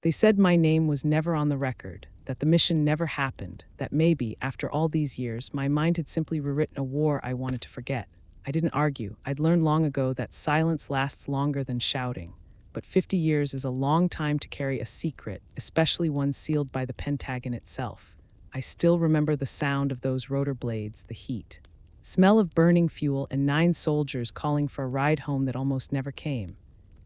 They said my name was never on the record, that the mission never happened, that maybe, after all these years, my mind had simply rewritten a war I wanted to forget. I didn't argue. I'd learned long ago that silence lasts longer than shouting. But 50 years is a long time to carry a secret, especially one sealed by the Pentagon itself. I still remember the sound of those rotor blades, the heat. Smell of burning fuel and 9 soldiers calling for a ride home that almost never came.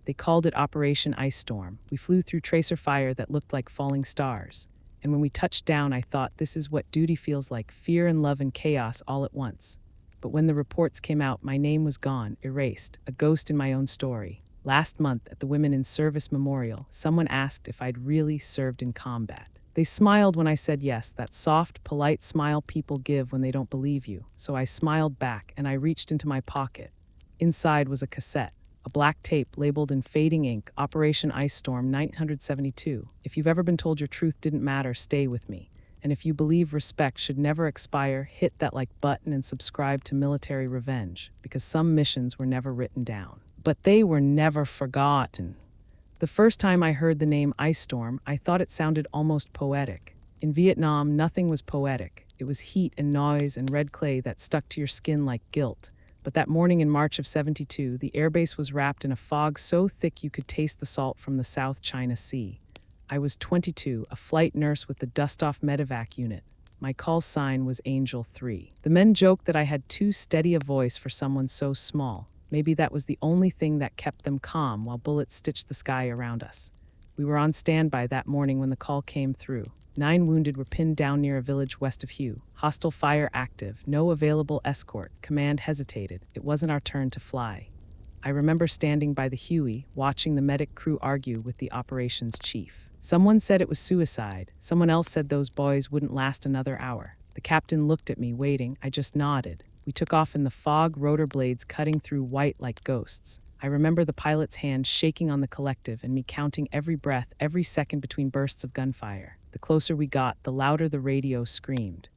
They called it Operation Ice Storm. We flew through tracer fire that looked like falling stars. And when we touched down, I thought, this is what duty feels like, fear and love and chaos all at once. But when the reports came out, my name was gone, erased, a ghost in my own story. Last month, at the Women in Service Memorial, someone asked if I'd really served in combat. They smiled when I said yes, that soft, polite smile people give when they don't believe you. So I smiled back, and I reached into my pocket. Inside was a cassette. A black tape labeled in fading ink, Operation Ice Storm 972. If you've ever been told your truth didn't matter, stay with me. And if you believe respect should never expire, hit that like button and subscribe to Military Revenge, because some missions were never written down. But they were never forgotten. The first time I heard the name Ice Storm, I thought it sounded almost poetic. In Vietnam, nothing was poetic. It was heat and noise and red clay that stuck to your skin like guilt. But that morning in March of '72, the airbase was wrapped in a fog so thick you could taste the salt from the South China Sea. I was 22, a flight nurse with the dust-off medevac unit. My call sign was Angel 3. The men joked that I had too steady a voice for someone so small. Maybe that was the only thing that kept them calm while bullets stitched the sky around us. We were on standby that morning when the call came through. 9 wounded were pinned down near a village west of Hue. Hostile fire active, no available escort. Command hesitated. It wasn't our turn to fly. I remember standing by the Huey, watching the medic crew argue with the operations chief. Someone said it was suicide. Someone else said those boys wouldn't last another hour. The captain looked at me, waiting. I just nodded. We took off in the fog, rotor blades cutting through white like ghosts. I remember the pilot's hand shaking on the collective and me counting every breath, every second between bursts of gunfire. The closer we got, the louder the radio screamed.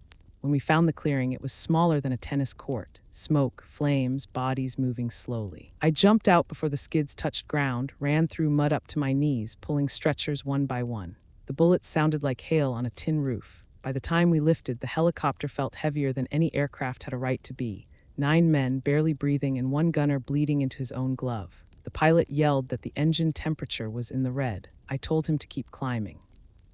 When we found the clearing, it was smaller than a tennis court. Smoke, flames, bodies moving slowly. I jumped out before the skids touched ground, ran through mud up to my knees, pulling stretchers one by one. The bullets sounded like hail on a tin roof. By the time we lifted, the helicopter felt heavier than any aircraft had a right to be. 9 men, barely breathing, and 1 gunner bleeding into his own glove. The pilot yelled that the engine temperature was in the red. I told him to keep climbing.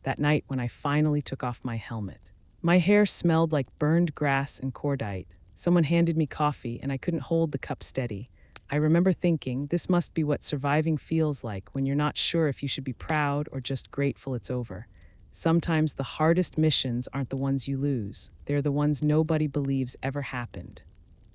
That night, when I finally took off my helmet, my hair smelled like burned grass and cordite. Someone handed me coffee, and I couldn't hold the cup steady. I remember thinking, this must be what surviving feels like when you're not sure if you should be proud or just grateful it's over. Sometimes the hardest missions aren't the ones you lose. They're the ones nobody believes ever happened.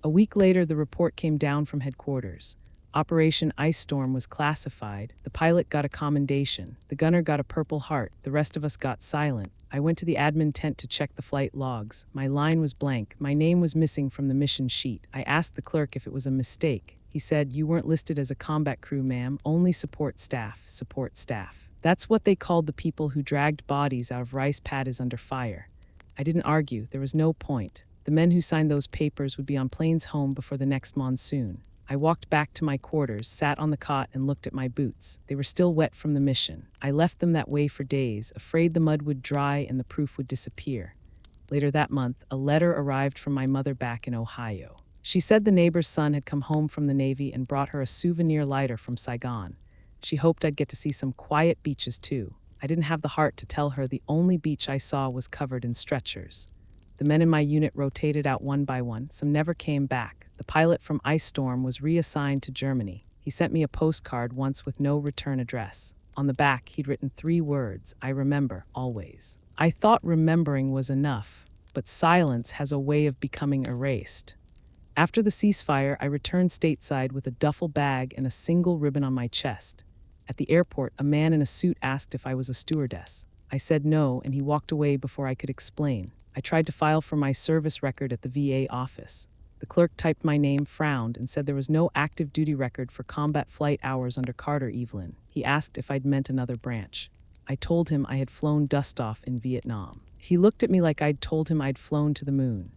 A week later, the report came down from headquarters. Operation Ice Storm was classified. The pilot got a commendation. The gunner got a Purple Heart. The rest of us got silent. I went to the admin tent to check the flight logs. My line was blank. My name was missing from the mission sheet. I asked the clerk if it was a mistake. He said, "You weren't listed as a combat crew, ma'am. Only support staff. Support staff." That's what they called the people who dragged bodies out of rice paddies under fire. I didn't argue. There was no point. The men who signed those papers would be on planes home before the next monsoon. I walked back to my quarters, sat on the cot, and looked at my boots. They were still wet from the mission. I left them that way for days, afraid the mud would dry and the proof would disappear. Later that month, a letter arrived from my mother back in Ohio. She said the neighbor's son had come home from the Navy and brought her a souvenir lighter from Saigon. She hoped I'd get to see some quiet beaches too. I didn't have the heart to tell her the only beach I saw was covered in stretchers. The men in my unit rotated out one by one. Some never came back. The pilot from Ice Storm was reassigned to Germany. He sent me a postcard once with no return address. On the back, he'd written 3 words, "I remember, always." I thought remembering was enough, but silence has a way of becoming erased. After the ceasefire, I returned stateside with a duffel bag and a single ribbon on my chest. At the airport, a man in a suit asked if I was a stewardess. I said no, and he walked away before I could explain. I tried to file for my service record at the VA office. The clerk typed my name, frowned, and said there was no active duty record for combat flight hours under Carter, Evelyn. He asked if I'd meant another branch. I told him I had flown dust-off in Vietnam. He looked at me like I'd told him I'd flown to the moon.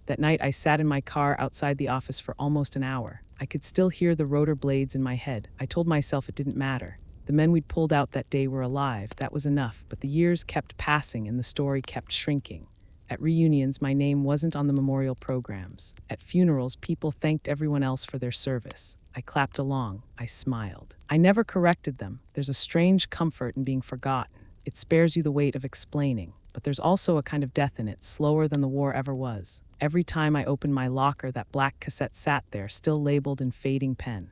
That night, I sat in my car outside the office for almost an hour. I could still hear the rotor blades in my head. I told myself it didn't matter. The men we'd pulled out that day were alive, that was enough, but the years kept passing and the story kept shrinking. At reunions, my name wasn't on the memorial programs. At funerals, people thanked everyone else for their service. I clapped along. I smiled. I never corrected them. There's a strange comfort in being forgotten. It spares you the weight of explaining. But there's also a kind of death in it, slower than the war ever was. Every time I opened my locker, that black cassette sat there, still labeled in fading pen.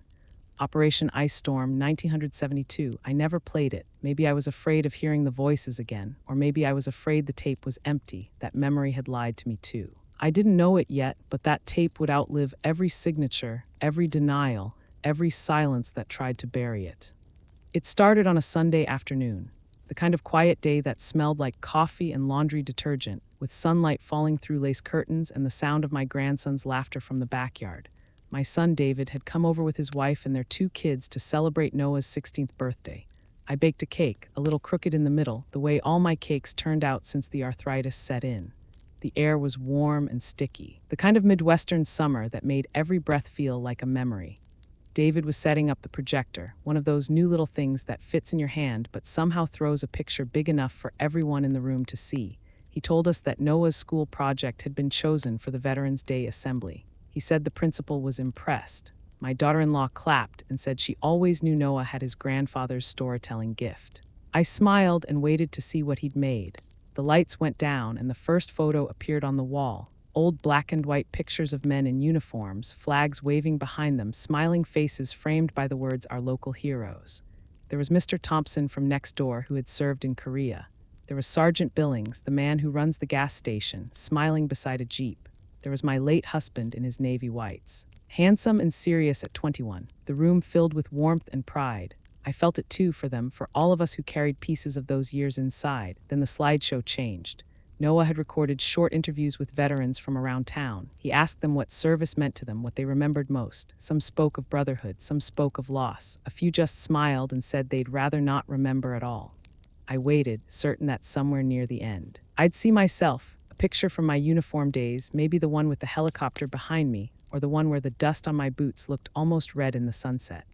Operation Ice Storm, 1972. I never played it. Maybe I was afraid of hearing the voices again, or maybe I was afraid the tape was empty, that memory had lied to me too. I didn't know it yet, but that tape would outlive every signature, every denial, every silence that tried to bury it. It started on a Sunday afternoon, the kind of quiet day that smelled like coffee and laundry detergent, with sunlight falling through lace curtains and the sound of my grandson's laughter from the backyard. My son David had come over with his wife and their 2 kids to celebrate Noah's 16th birthday. I baked a cake, a little crooked in the middle, the way all my cakes turned out since the arthritis set in. The air was warm and sticky, the kind of Midwestern summer that made every breath feel like a memory. David was setting up the projector, one of those new little things that fits in your hand but somehow throws a picture big enough for everyone in the room to see. He told us that Noah's school project had been chosen for the Veterans Day assembly. He said the principal was impressed. My daughter-in-law clapped and said she always knew Noah had his grandfather's storytelling gift. I smiled and waited to see what he'd made. The lights went down and the first photo appeared on the wall. Old black and white pictures of men in uniforms, flags waving behind them, smiling faces framed by the words "Our local heroes." There was Mr. Thompson from next door who had served in Korea. There was Sergeant Billings, the man who runs the gas station, smiling beside a Jeep. There was my late husband in his navy whites. Handsome and serious at 21, the room filled with warmth and pride. I felt it too for them, for all of us who carried pieces of those years inside. Then the slideshow changed. Noah had recorded short interviews with veterans from around town. He asked them what service meant to them, what they remembered most. Some spoke of brotherhood, some spoke of loss. A few just smiled and said they'd rather not remember at all. I waited, certain that somewhere near the end, I'd see myself, a picture from my uniform days, maybe the one with the helicopter behind me, or the one where the dust on my boots looked almost red in the sunset.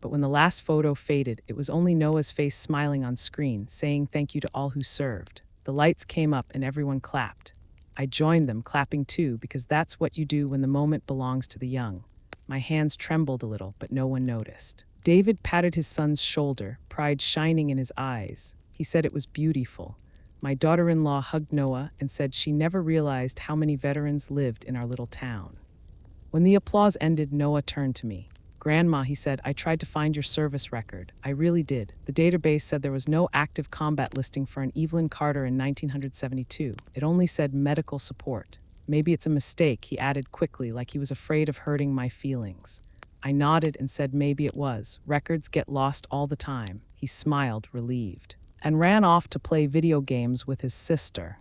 But when the last photo faded, it was only Noah's face smiling on screen, saying thank you to all who served. The lights came up and everyone clapped. I joined them, clapping too, because that's what you do when the moment belongs to the young. My hands trembled a little, but no one noticed. David patted his son's shoulder, pride shining in his eyes. He said it was beautiful. My daughter-in-law hugged Noah and said she never realized how many veterans lived in our little town. When the applause ended, Noah turned to me. "Grandma," he said, "I tried to find your service record. I really did. The database said there was no active combat listing for an Evelyn Carter in 1972. It only said medical support. Maybe it's a mistake," he added quickly, like he was afraid of hurting my feelings. I nodded and said maybe it was. Records get lost all the time. He smiled, relieved, and ran off to play video games with his sister.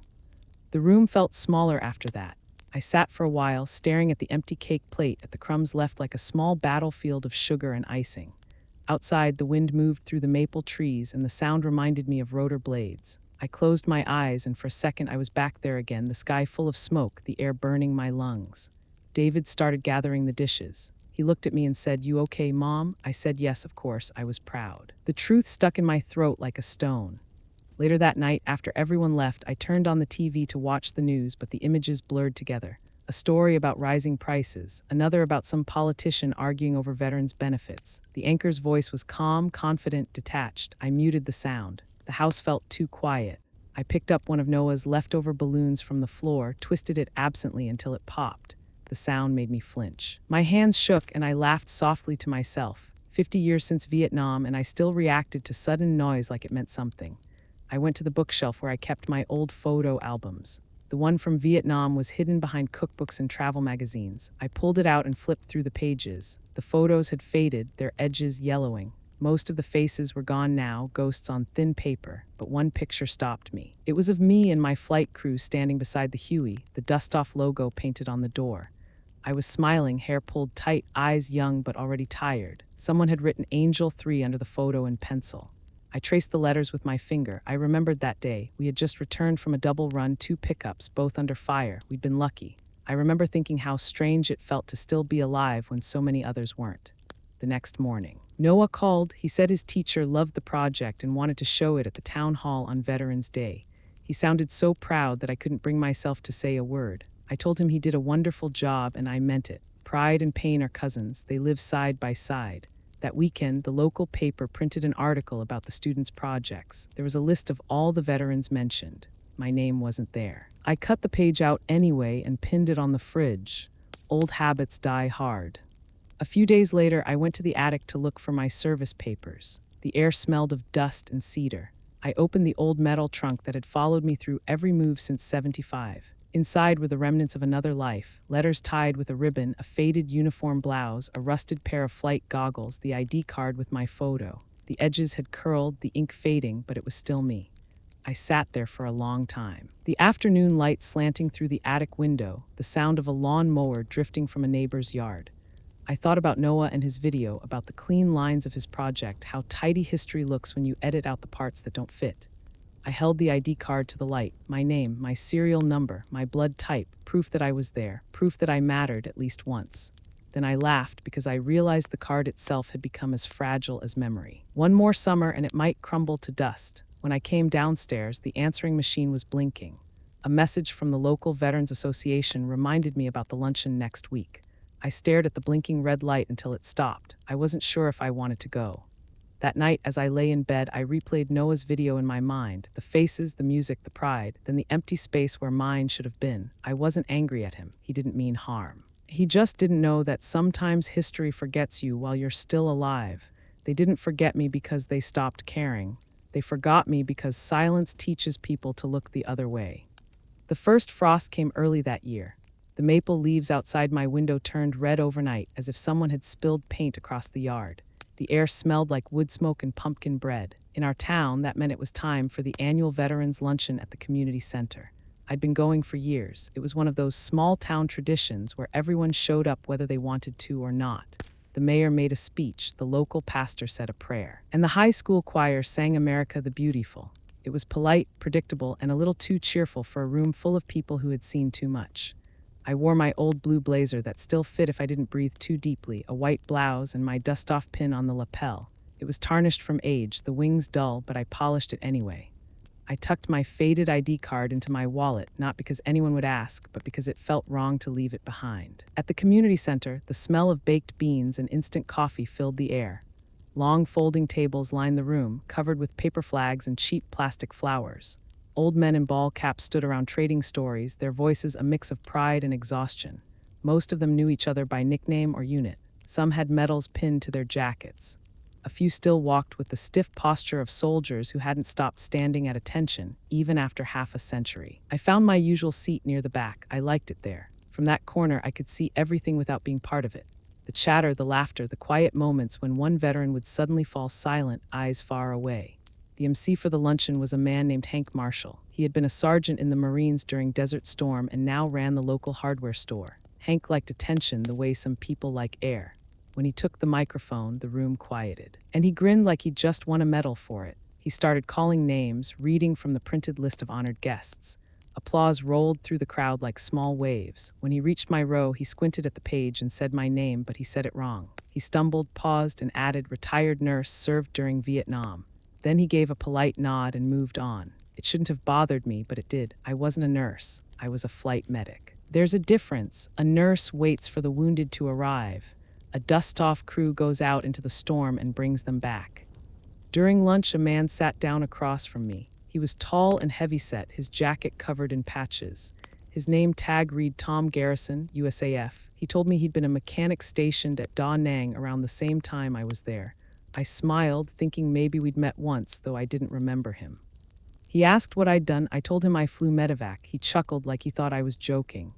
The room felt smaller after that. I sat for a while, staring at the empty cake plate, at the crumbs left like a small battlefield of sugar and icing. Outside, the wind moved through the maple trees, and the sound reminded me of rotor blades. I closed my eyes, and for a second I was back there again, the sky full of smoke, the air burning my lungs. David started gathering the dishes. He looked at me and said, "You okay, Mom?" I said yes, of course. I was proud. The truth stuck in my throat like a stone. Later that night, after everyone left, I turned on the TV to watch the news, but the images blurred together. A story about rising prices, another about some politician arguing over veterans' benefits. The anchor's voice was calm, confident, detached. I muted the sound. The house felt too quiet. I picked up one of Noah's leftover balloons from the floor, twisted it absently until it popped. The sound made me flinch. My hands shook and I laughed softly to myself. 50 years since Vietnam, and I still reacted to sudden noise like it meant something. I went to the bookshelf where I kept my old photo albums. The one from Vietnam was hidden behind cookbooks and travel magazines. I pulled it out and flipped through the pages. The photos had faded, their edges yellowing. Most of the faces were gone now, ghosts on thin paper, but one picture stopped me. It was of me and my flight crew standing beside the Huey, the dust-off logo painted on the door. I was smiling, hair pulled tight, eyes young but already tired. Someone had written Angel 3 under the photo in pencil. I traced the letters with my finger. I remembered that day. We had just returned from a double run, 2 pickups, both under fire. We'd been lucky. I remember thinking how strange it felt to still be alive when so many others weren't. The next morning, Noah called. He said his teacher loved the project and wanted to show it at the town hall on Veterans Day. He sounded so proud that I couldn't bring myself to say a word. I told him he did a wonderful job, and I meant it. Pride and pain are cousins. They live side by side. That weekend, the local paper printed an article about the students' projects. There was a list of all the veterans mentioned. My name wasn't there. I cut the page out anyway and pinned it on the fridge. Old habits die hard. A few days later, I went to the attic to look for my service papers. The air smelled of dust and cedar. I opened the old metal trunk that had followed me through every move since '75. Inside were the remnants of another life, letters tied with a ribbon, a faded uniform blouse, a rusted pair of flight goggles, the ID card with my photo. The edges had curled, the ink fading, but it was still me. I sat there for a long time. The afternoon light slanting through the attic window, the sound of a lawn mower drifting from a neighbor's yard. I thought about Noah and his video, about the clean lines of his project, how tidy history looks when you edit out the parts that don't fit. I held the ID card to the light, my name, my serial number, my blood type, proof that I was there, proof that I mattered at least once. Then I laughed because I realized the card itself had become as fragile as memory. One more summer and it might crumble to dust. When I came downstairs, the answering machine was blinking. A message from the local Veterans Association reminded me about the luncheon next week. I stared at the blinking red light until it stopped. I wasn't sure if I wanted to go. That night, as I lay in bed, I replayed Noah's video in my mind, the faces, the music, the pride, then the empty space where mine should have been. I wasn't angry at him. He didn't mean harm. He just didn't know that sometimes history forgets you while you're still alive. They didn't forget me because they stopped caring. They forgot me because silence teaches people to look the other way. The first frost came early that year. The maple leaves outside my window turned red overnight, as if someone had spilled paint across the yard. The air smelled like wood smoke and pumpkin bread. In our town, that meant it was time for the annual Veterans Luncheon at the community center. I'd been going for years. It was one of those small-town traditions where everyone showed up whether they wanted to or not. The mayor made a speech, the local pastor said a prayer, and the high school choir sang America the Beautiful. It was polite, predictable, and a little too cheerful for a room full of people who had seen too much. I wore my old blue blazer that still fit if I didn't breathe too deeply, a white blouse, and my dust-off pin on the lapel. It was tarnished from age, the wings dull, but I polished it anyway. I tucked my faded ID card into my wallet, not because anyone would ask, but because it felt wrong to leave it behind. At the community center, the smell of baked beans and instant coffee filled the air. Long folding tables lined the room, covered with paper flags and cheap plastic flowers. Old men in ball caps stood around trading stories, their voices a mix of pride and exhaustion. Most of them knew each other by nickname or unit. Some had medals pinned to their jackets. A few still walked with the stiff posture of soldiers who hadn't stopped standing at attention, even after half a century. I found my usual seat near the back. I liked it there. From that corner, I could see everything without being part of it. The chatter, the laughter, the quiet moments when one veteran would suddenly fall silent, eyes far away. The MC for the luncheon was a man named Hank Marshall. He had been a sergeant in the Marines during Desert Storm and now ran the local hardware store. Hank liked attention the way some people like air. When he took the microphone, the room quieted. And he grinned like he'd just won a medal for it. He started calling names, reading from the printed list of honored guests. Applause rolled through the crowd like small waves. When he reached my row, he squinted at the page and said my name, but he said it wrong. He stumbled, paused, and added, "Retired nurse, served during Vietnam." Then he gave a polite nod and moved on. It shouldn't have bothered me, but it did. I wasn't a nurse. I was a flight medic. There's a difference. A nurse waits for the wounded to arrive. A dust-off crew goes out into the storm and brings them back. During lunch, a man sat down across from me. He was tall and heavyset, his jacket covered in patches. His name tag read Tom Garrison, USAF. He told me he'd been a mechanic stationed at Da Nang around the same time I was there. I smiled, thinking maybe we'd met once, though I didn't remember him. He asked what I'd done. I told him I flew medevac. He chuckled like he thought I was joking.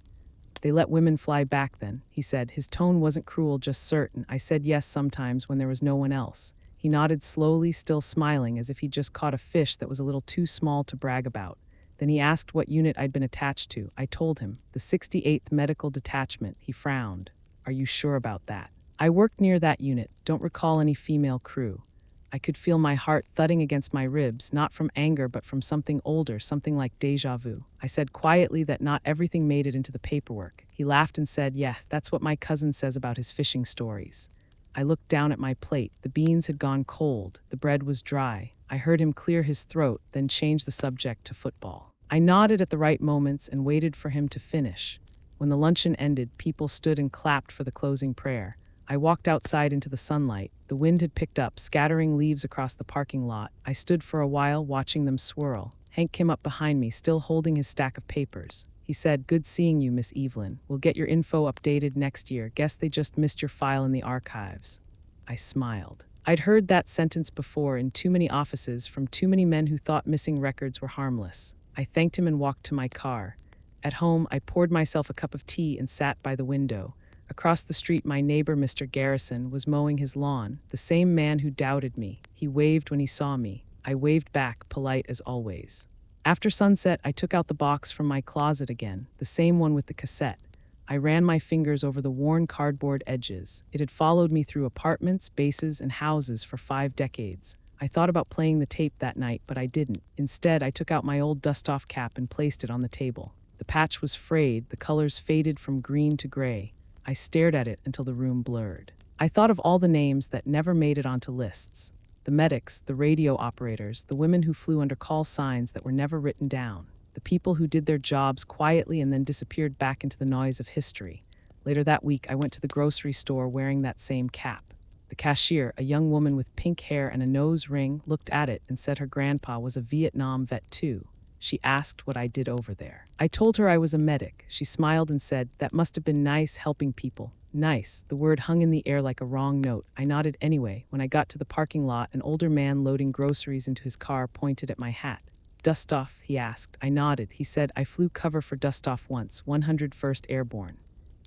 "They let women fly back then," he said. His tone wasn't cruel, just certain. I said yes sometimes when there was no one else. He nodded slowly, still smiling, as if he'd just caught a fish that was a little too small to brag about. Then he asked what unit I'd been attached to. I told him, the 68th Medical Detachment. He frowned. "Are you sure about that?" "I worked near that unit. Don't recall any female crew." I could feel my heart thudding against my ribs, not from anger but from something older, something like déjà vu. I said quietly that not everything made it into the paperwork. He laughed and said, "Yes, that's what my cousin says about his fishing stories." I looked down at my plate. The beans had gone cold. The bread was dry. I heard him clear his throat, then change the subject to football. I nodded at the right moments and waited for him to finish. When the luncheon ended, people stood and clapped for the closing prayer. I walked outside into the sunlight. The wind had picked up, scattering leaves across the parking lot. I stood for a while, watching them swirl. Hank came up behind me, still holding his stack of papers. He said, "Good seeing you, Miss Evelyn. We'll get your info updated next year. Guess they just missed your file in the archives." I smiled. I'd heard that sentence before in too many offices from too many men who thought missing records were harmless. I thanked him and walked to my car. At home, I poured myself a cup of tea and sat by the window. Across the street, my neighbor, Mr. Garrison, was mowing his lawn, the same man who doubted me. He waved when he saw me. I waved back, polite as always. After sunset, I took out the box from my closet again, the same one with the cassette. I ran my fingers over the worn cardboard edges. It had followed me through apartments, bases, and houses for 5 decades. I thought about playing the tape that night, but I didn't. Instead, I took out my old dust-off cap and placed it on the table. The patch was frayed, the colors faded from green to gray. I stared at it until the room blurred. I thought of all the names that never made it onto lists. The medics, the radio operators, the women who flew under call signs that were never written down. The people who did their jobs quietly and then disappeared back into the noise of history. Later that week, I went to the grocery store wearing that same cap. The cashier, a young woman with pink hair and a nose ring, looked at it and said her grandpa was a Vietnam vet too. She asked what I did over there. I told her I was a medic. She smiled and said, "That must have been nice helping people." Nice. The word hung in the air like a wrong note. I nodded anyway. When I got to the parking lot, an older man loading groceries into his car pointed at my hat. "Dust off?" he asked. I nodded. He said, "I flew cover for Dust Off once, 101st Airborne."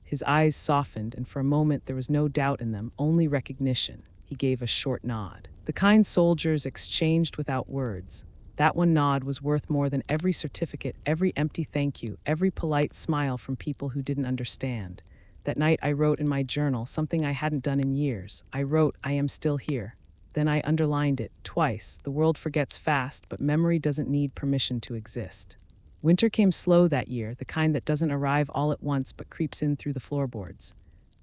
His eyes softened, and for a moment there was no doubt in them, only recognition. He gave a short nod. The kind soldiers exchanged without words. That one nod was worth more than every certificate, every empty thank you, every polite smile from people who didn't understand. That night I wrote in my journal something I hadn't done in years. I wrote, "I am still here." Then I underlined it twice. The world forgets fast, but memory doesn't need permission to exist. Winter came slow that year, the kind that doesn't arrive all at once but creeps in through the floorboards.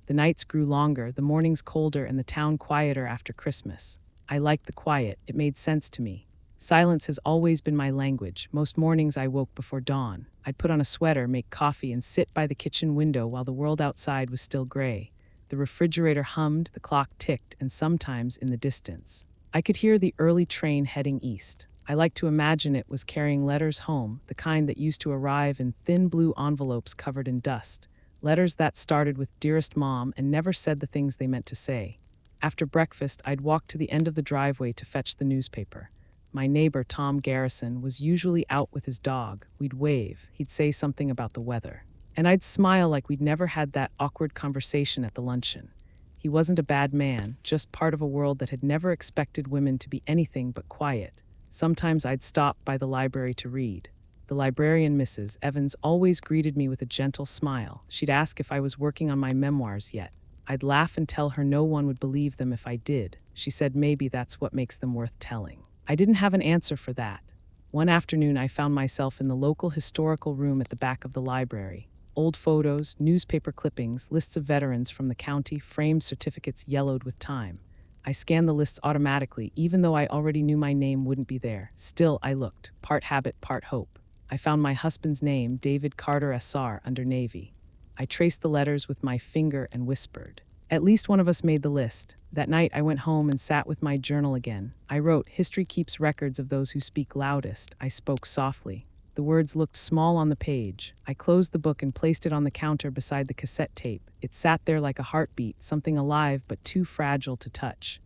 The nights grew longer, the mornings colder, and the town quieter after Christmas. I liked the quiet. It made sense to me. Silence has always been my language. Most mornings I woke before dawn. I'd put on a sweater, make coffee, and sit by the kitchen window while the world outside was still gray. The refrigerator hummed, the clock ticked, and sometimes in the distance I could hear the early train heading east. I like to imagine it was carrying letters home, the kind that used to arrive in thin blue envelopes covered in dust. Letters that started with "Dearest Mom" and never said the things they meant to say. After breakfast, I'd walk to the end of the driveway to fetch the newspaper. My neighbor, Tom Garrison, was usually out with his dog. We'd wave. He'd say something about the weather. And I'd smile like we'd never had that awkward conversation at the luncheon. He wasn't a bad man, just part of a world that had never expected women to be anything but quiet. Sometimes I'd stop by the library to read. The librarian, Mrs. Evans, always greeted me with a gentle smile. She'd ask if I was working on my memoirs yet. I'd laugh and tell her no one would believe them if I did. She said maybe that's what makes them worth telling. I didn't have an answer for that. One afternoon, I found myself in the local historical room at the back of the library. Old photos, newspaper clippings, lists of veterans from the county, framed certificates yellowed with time. I scanned the lists automatically, even though I already knew my name wouldn't be there. Still, I looked, part habit, part hope. I found my husband's name, David Carter SR, under Navy. I traced the letters with my finger and whispered. At least one of us made the list. That night, I went home and sat with my journal again. I wrote, "History keeps records of those who speak loudest." I spoke softly. The words looked small on the page. I closed the book and placed it on the counter beside the cassette tape. It sat there like a heartbeat, something alive but too fragile to touch.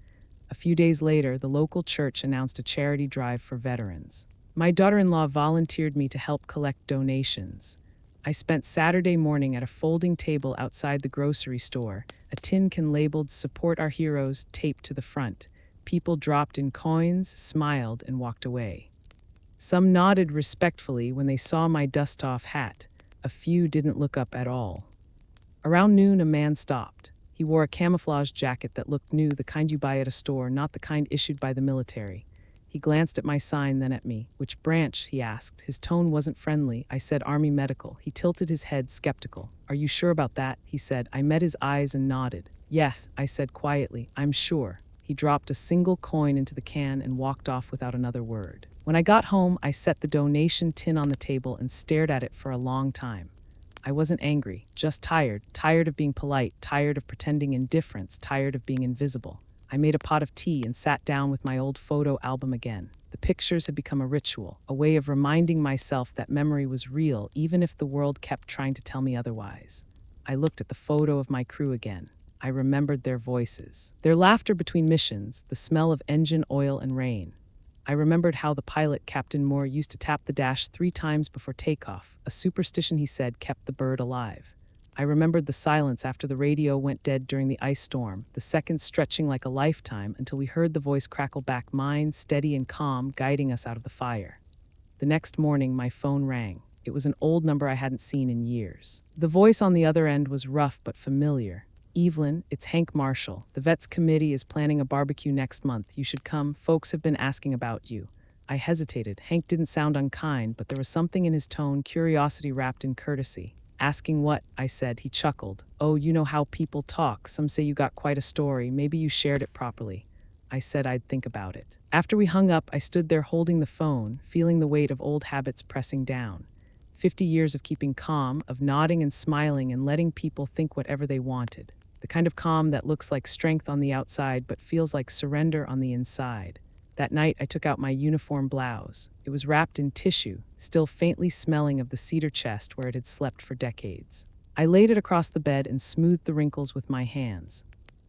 A few days later, the local church announced a charity drive for veterans. My daughter-in-law volunteered me to help collect donations. I spent Saturday morning at a folding table outside the grocery store, a tin can labeled "Support Our Heroes" taped to the front. People dropped in coins, smiled, and walked away. Some nodded respectfully when they saw my dust-off hat. A few didn't look up at all. Around noon, a man stopped. He wore a camouflage jacket that looked new, the kind you buy at a store, not the kind issued by the military. He glanced at my sign, then at me. "Which branch?" he asked. His tone wasn't friendly. I said, "Army Medical." He tilted his head, skeptical. "Are you sure about that?" he said. I met his eyes and nodded. Yes, I said quietly, I'm sure. He dropped a single coin into the can and walked off without another word. When I got home, I set the donation tin on the table and stared at it for a long time. I wasn't angry, just tired of being polite, tired of pretending indifference, tired of being invisible. I made a pot of tea and sat down with my old photo album again. The pictures had become a ritual, a way of reminding myself that memory was real, even if the world kept trying to tell me otherwise. I looked at the photo of my crew again. I remembered their voices, their laughter between missions, the smell of engine oil and rain. I remembered how the pilot, Captain Moore, used to tap the dash 3 times before takeoff. A superstition, he said, kept the bird alive. I remembered the silence after the radio went dead during the ice storm, the seconds stretching like a lifetime until we heard the voice crackle back, mine, steady and calm, guiding us out of the fire. The next morning, my phone rang. It was an old number I hadn't seen in years. The voice on the other end was rough but familiar. Evelyn, it's Hank Marshall. The Vets Committee is planning a barbecue next month. You should come. Folks have been asking about you. I hesitated. Hank didn't sound unkind, but there was something in his tone, curiosity wrapped in courtesy. Asking what? I said. He chuckled. Oh, you know how people talk. Some say you got quite a story. Maybe you shared it properly. I said I'd think about it. After we hung up, I stood there holding the phone, feeling the weight of old habits pressing down. 50 years of keeping calm, of nodding and smiling and letting people think whatever they wanted. The kind of calm that looks like strength on the outside but feels like surrender on the inside. That night, I took out my uniform blouse. It was wrapped in tissue, still faintly smelling of the cedar chest where it had slept for decades. I laid it across the bed and smoothed the wrinkles with my hands.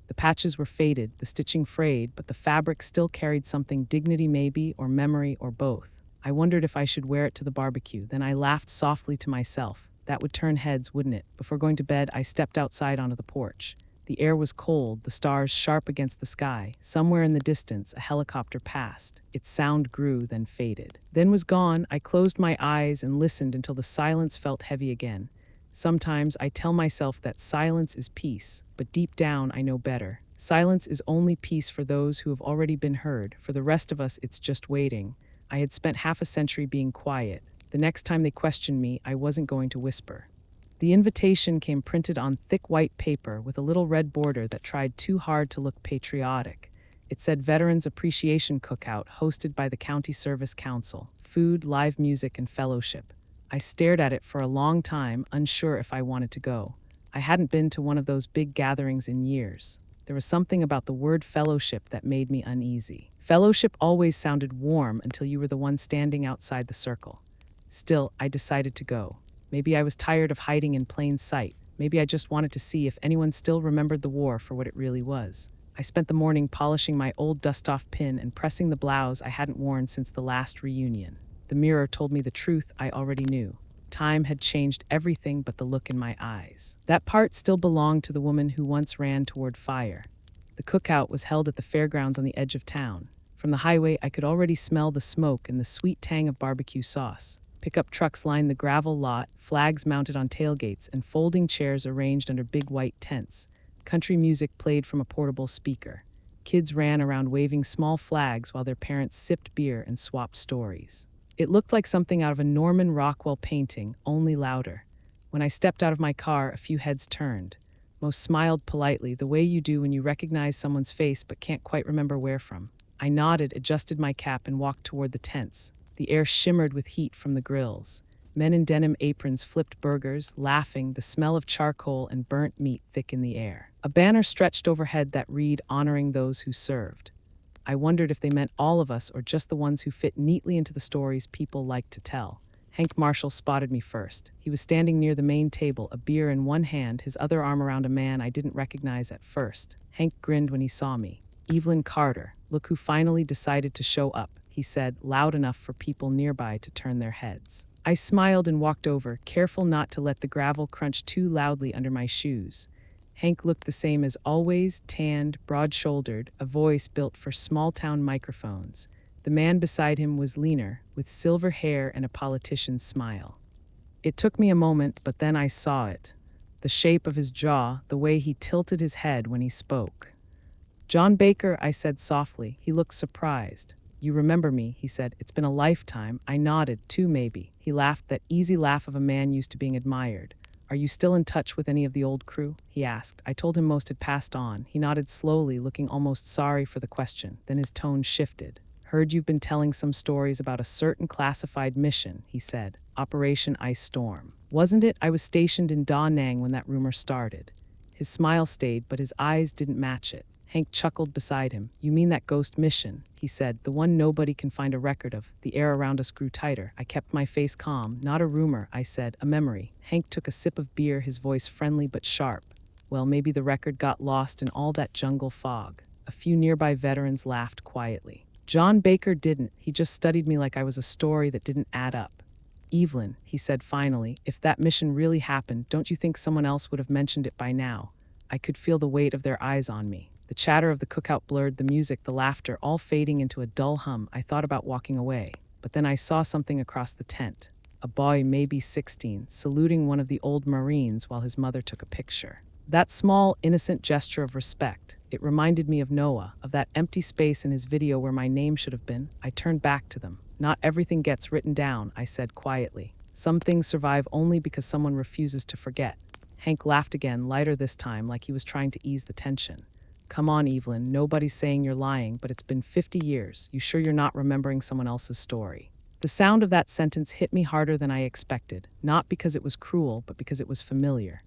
The patches were faded, the stitching frayed, but the fabric still carried something, dignity maybe, or memory, or both. I wondered if I should wear it to the barbecue. Then I laughed softly to myself. That would turn heads, wouldn't it? Before going to bed, I stepped outside onto the porch. The air was cold, the stars sharp against the sky. Somewhere in the distance, a helicopter passed. Its sound grew, then faded. Then was gone. I closed my eyes and listened until the silence felt heavy again. Sometimes I tell myself that silence is peace, but deep down I know better. Silence is only peace for those who have already been heard. For the rest of us, it's just waiting. I had spent half a century being quiet. The next time they questioned me, I wasn't going to whisper. The invitation came printed on thick white paper with a little red border that tried too hard to look patriotic. It said Veterans Appreciation Cookout hosted by the County Service Council, food, live music, and fellowship. I stared at it for a long time, unsure if I wanted to go. I hadn't been to one of those big gatherings in years. There was something about the word fellowship that made me uneasy. Fellowship always sounded warm until you were the one standing outside the circle. Still, I decided to go. Maybe I was tired of hiding in plain sight. Maybe I just wanted to see if anyone still remembered the war for what it really was. I spent the morning polishing my old dust-off pin and pressing the blouse I hadn't worn since the last reunion. The mirror told me the truth I already knew. Time had changed everything but the look in my eyes. That part still belonged to the woman who once ran toward fire. The cookout was held at the fairgrounds on the edge of town. From the highway, I could already smell the smoke and the sweet tang of barbecue sauce. Pickup trucks lined the gravel lot, flags mounted on tailgates, and folding chairs arranged under big white tents. Country music played from a portable speaker. Kids ran around waving small flags while their parents sipped beer and swapped stories. It looked like something out of a Norman Rockwell painting, only louder. When I stepped out of my car, a few heads turned. Most smiled politely, the way you do when you recognize someone's face but can't quite remember where from. I nodded, adjusted my cap, and walked toward the tents. The air shimmered with heat from the grills. Men in denim aprons flipped burgers, laughing, the smell of charcoal and burnt meat thick in the air. A banner stretched overhead that read, "Honoring those who served." I wondered if they meant all of us or just the ones who fit neatly into the stories people like to tell. Hank Marshall spotted me first. He was standing near the main table, a beer in one hand, his other arm around a man I didn't recognize at first. Hank grinned when he saw me. "Evelyn Carter, look who finally decided to show up," he said, loud enough for people nearby to turn their heads. I smiled and walked over, careful not to let the gravel crunch too loudly under my shoes. Hank looked the same as always, tanned, broad-shouldered, a voice built for small-town microphones. The man beside him was leaner, with silver hair and a politician's smile. It took me a moment, but then I saw it. The shape of his jaw, the way he tilted his head when he spoke. "John Baker," I said softly. He looked surprised. "You remember me," he said. "It's been a lifetime." I nodded, 2 maybe. He laughed, that easy laugh of a man used to being admired. "Are you still in touch with any of the old crew?" he asked. I told him most had passed on. He nodded slowly, looking almost sorry for the question. Then his tone shifted. "Heard you've been telling some stories about a certain classified mission," he said. "Operation Ice Storm. Wasn't it? I was stationed in Da Nang when that rumor started." His smile stayed, but his eyes didn't match it. Hank chuckled beside him. "You mean that ghost mission," he said, "the one nobody can find a record of." The air around us grew tighter. I kept my face calm. "Not a rumor," I said, "a memory." Hank took a sip of beer, his voice friendly but sharp. "Well, maybe the record got lost in all that jungle fog." A few nearby veterans laughed quietly. "John Baker didn't. He just studied me like I was a story that didn't add up." "Evelyn," he said finally, "if that mission really happened, don't you think someone else would have mentioned it by now?" I could feel the weight of their eyes on me. The chatter of the cookout blurred the music, the laughter, all fading into a dull hum. I thought about walking away, but then I saw something across the tent. A boy, maybe 16, saluting one of the old Marines while his mother took a picture. That small, innocent gesture of respect, it reminded me of Noah, of that empty space in his video where my name should have been. I turned back to them. "Not everything gets written down," I said quietly. "Some things survive only because someone refuses to forget." Hank laughed again, lighter this time, like he was trying to ease the tension. "Come on, Evelyn, nobody's saying you're lying, but it's been 50 years. You sure you're not remembering someone else's story?" The sound of that sentence hit me harder than I expected, not because it was cruel, but because it was familiar.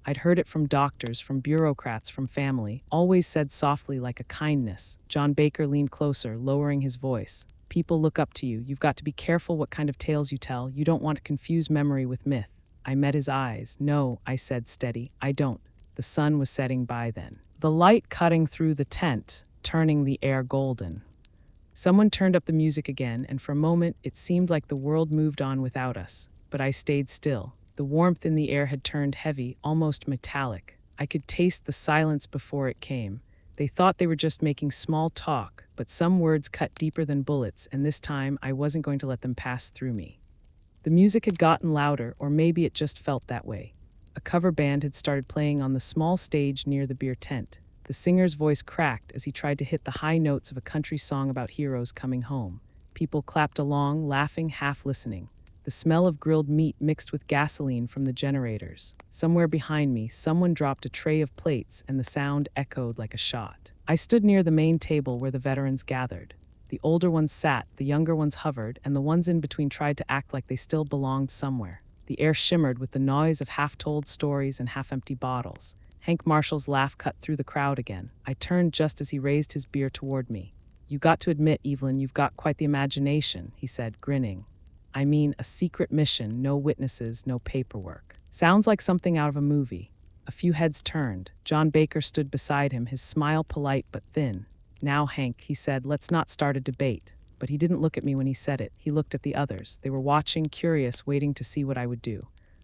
I'd heard it from doctors, from bureaucrats, from family, always said softly like a kindness. John Baker leaned closer, lowering his voice. "People look up to you. You've got to be careful what kind of tales you tell. You don't want to confuse memory with myth." I met his eyes. "No," I said steady, "I don't." The sun was setting by then, the light cutting through the tent, turning the air golden. Someone turned up the music again, and for a moment it seemed like the world moved on without us. But I stayed still. The warmth in the air had turned heavy, almost metallic. I could taste the silence before it came. They thought they were just making small talk, but some words cut deeper than bullets, and this time I wasn't going to let them pass through me. The music had gotten louder, or maybe it just felt that way. A cover band had started playing on the small stage near the beer tent. The singer's voice cracked as he tried to hit the high notes of a country song about heroes coming home. People clapped along, laughing, half listening. The smell of grilled meat mixed with gasoline from the generators. Somewhere behind me, someone dropped a tray of plates, and the sound echoed like a shot. I stood near the main table where the veterans gathered. The older ones sat, the younger ones hovered, and the ones in between tried to act like they still belonged somewhere. The air shimmered with the noise of half-told stories and half-empty bottles. Hank Marshall's laugh cut through the crowd again. I turned just as he raised his beer toward me. "You got to admit, Evelyn, you've got quite the imagination," he said, grinning. "I mean, a secret mission, no witnesses, no paperwork. Sounds like something out of a movie." A few heads turned. John Baker stood beside him, his smile polite but thin. "Now, Hank," he said, "let's not start a debate." But he didn't look at me when he said it. He looked at the others. They were watching, curious, waiting to see what I would do.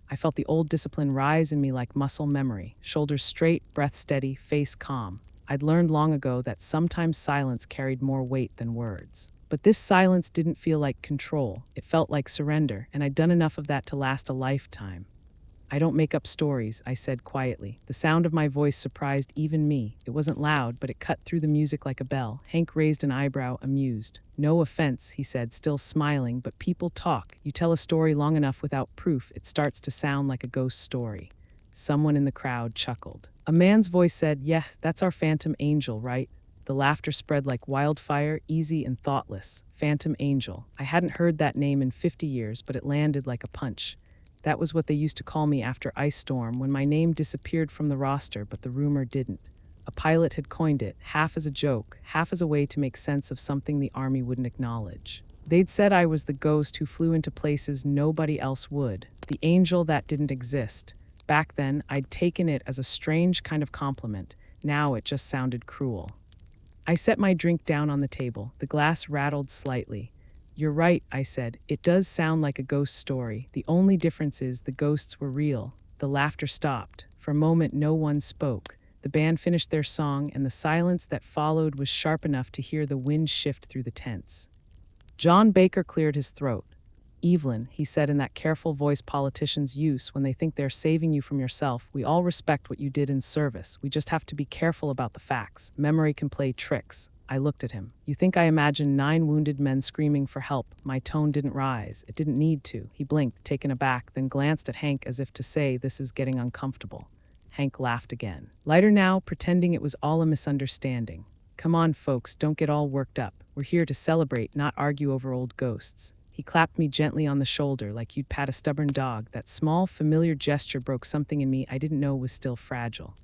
I felt the old discipline rise in me like muscle memory. Shoulders straight, breath steady, face calm. I'd learned long ago that sometimes silence carried more weight than words. But this silence didn't feel like control. It felt like surrender, and I'd done enough of that to last a lifetime. "I don't make up stories," I said quietly. The sound of my voice surprised even me. It wasn't loud, but it cut through the music like a bell. Hank raised an eyebrow, amused. "No offense," he said, still smiling, "but people talk. You tell a story long enough without proof, it starts to sound like a ghost story." Someone in the crowd chuckled. A man's voice said, "Yeah, that's our Phantom Angel, right?" The laughter spread like wildfire, easy and thoughtless. Phantom Angel. I hadn't heard that name in 50 years, but it landed like a punch. That was what they used to call me after Ice Storm, when my name disappeared from the roster, but the rumor didn't. A pilot had coined it, half as a joke, half as a way to make sense of something the Army wouldn't acknowledge. They'd said I was the ghost who flew into places nobody else would, the angel that didn't exist. Back then, I'd taken it as a strange kind of compliment. Now it just sounded cruel. I set my drink down on the table. The glass rattled slightly. "You're right," I said. "It does sound like a ghost story. The only difference is the ghosts were real." The laughter stopped. For a moment, no one spoke. The band finished their song, and the silence that followed was sharp enough to hear the wind shift through the tents. John Baker cleared his throat. "Evelyn," he said in that careful voice politicians use when they think they're saving you from yourself, "we all respect what you did in service. We just have to be careful about the facts. Memory can play tricks." I looked at him. You think I imagined 9 wounded men screaming for help? My tone didn't rise. It didn't need to. He blinked, taken aback, then glanced at Hank as if to say, this is getting uncomfortable. Hank laughed again. Lighter now, pretending it was all a misunderstanding. Come on, folks, don't get all worked up. We're here to celebrate, not argue over old ghosts. He clapped me gently on the shoulder like you'd pat a stubborn dog. That small, familiar gesture broke something in me I didn't know was still fragile.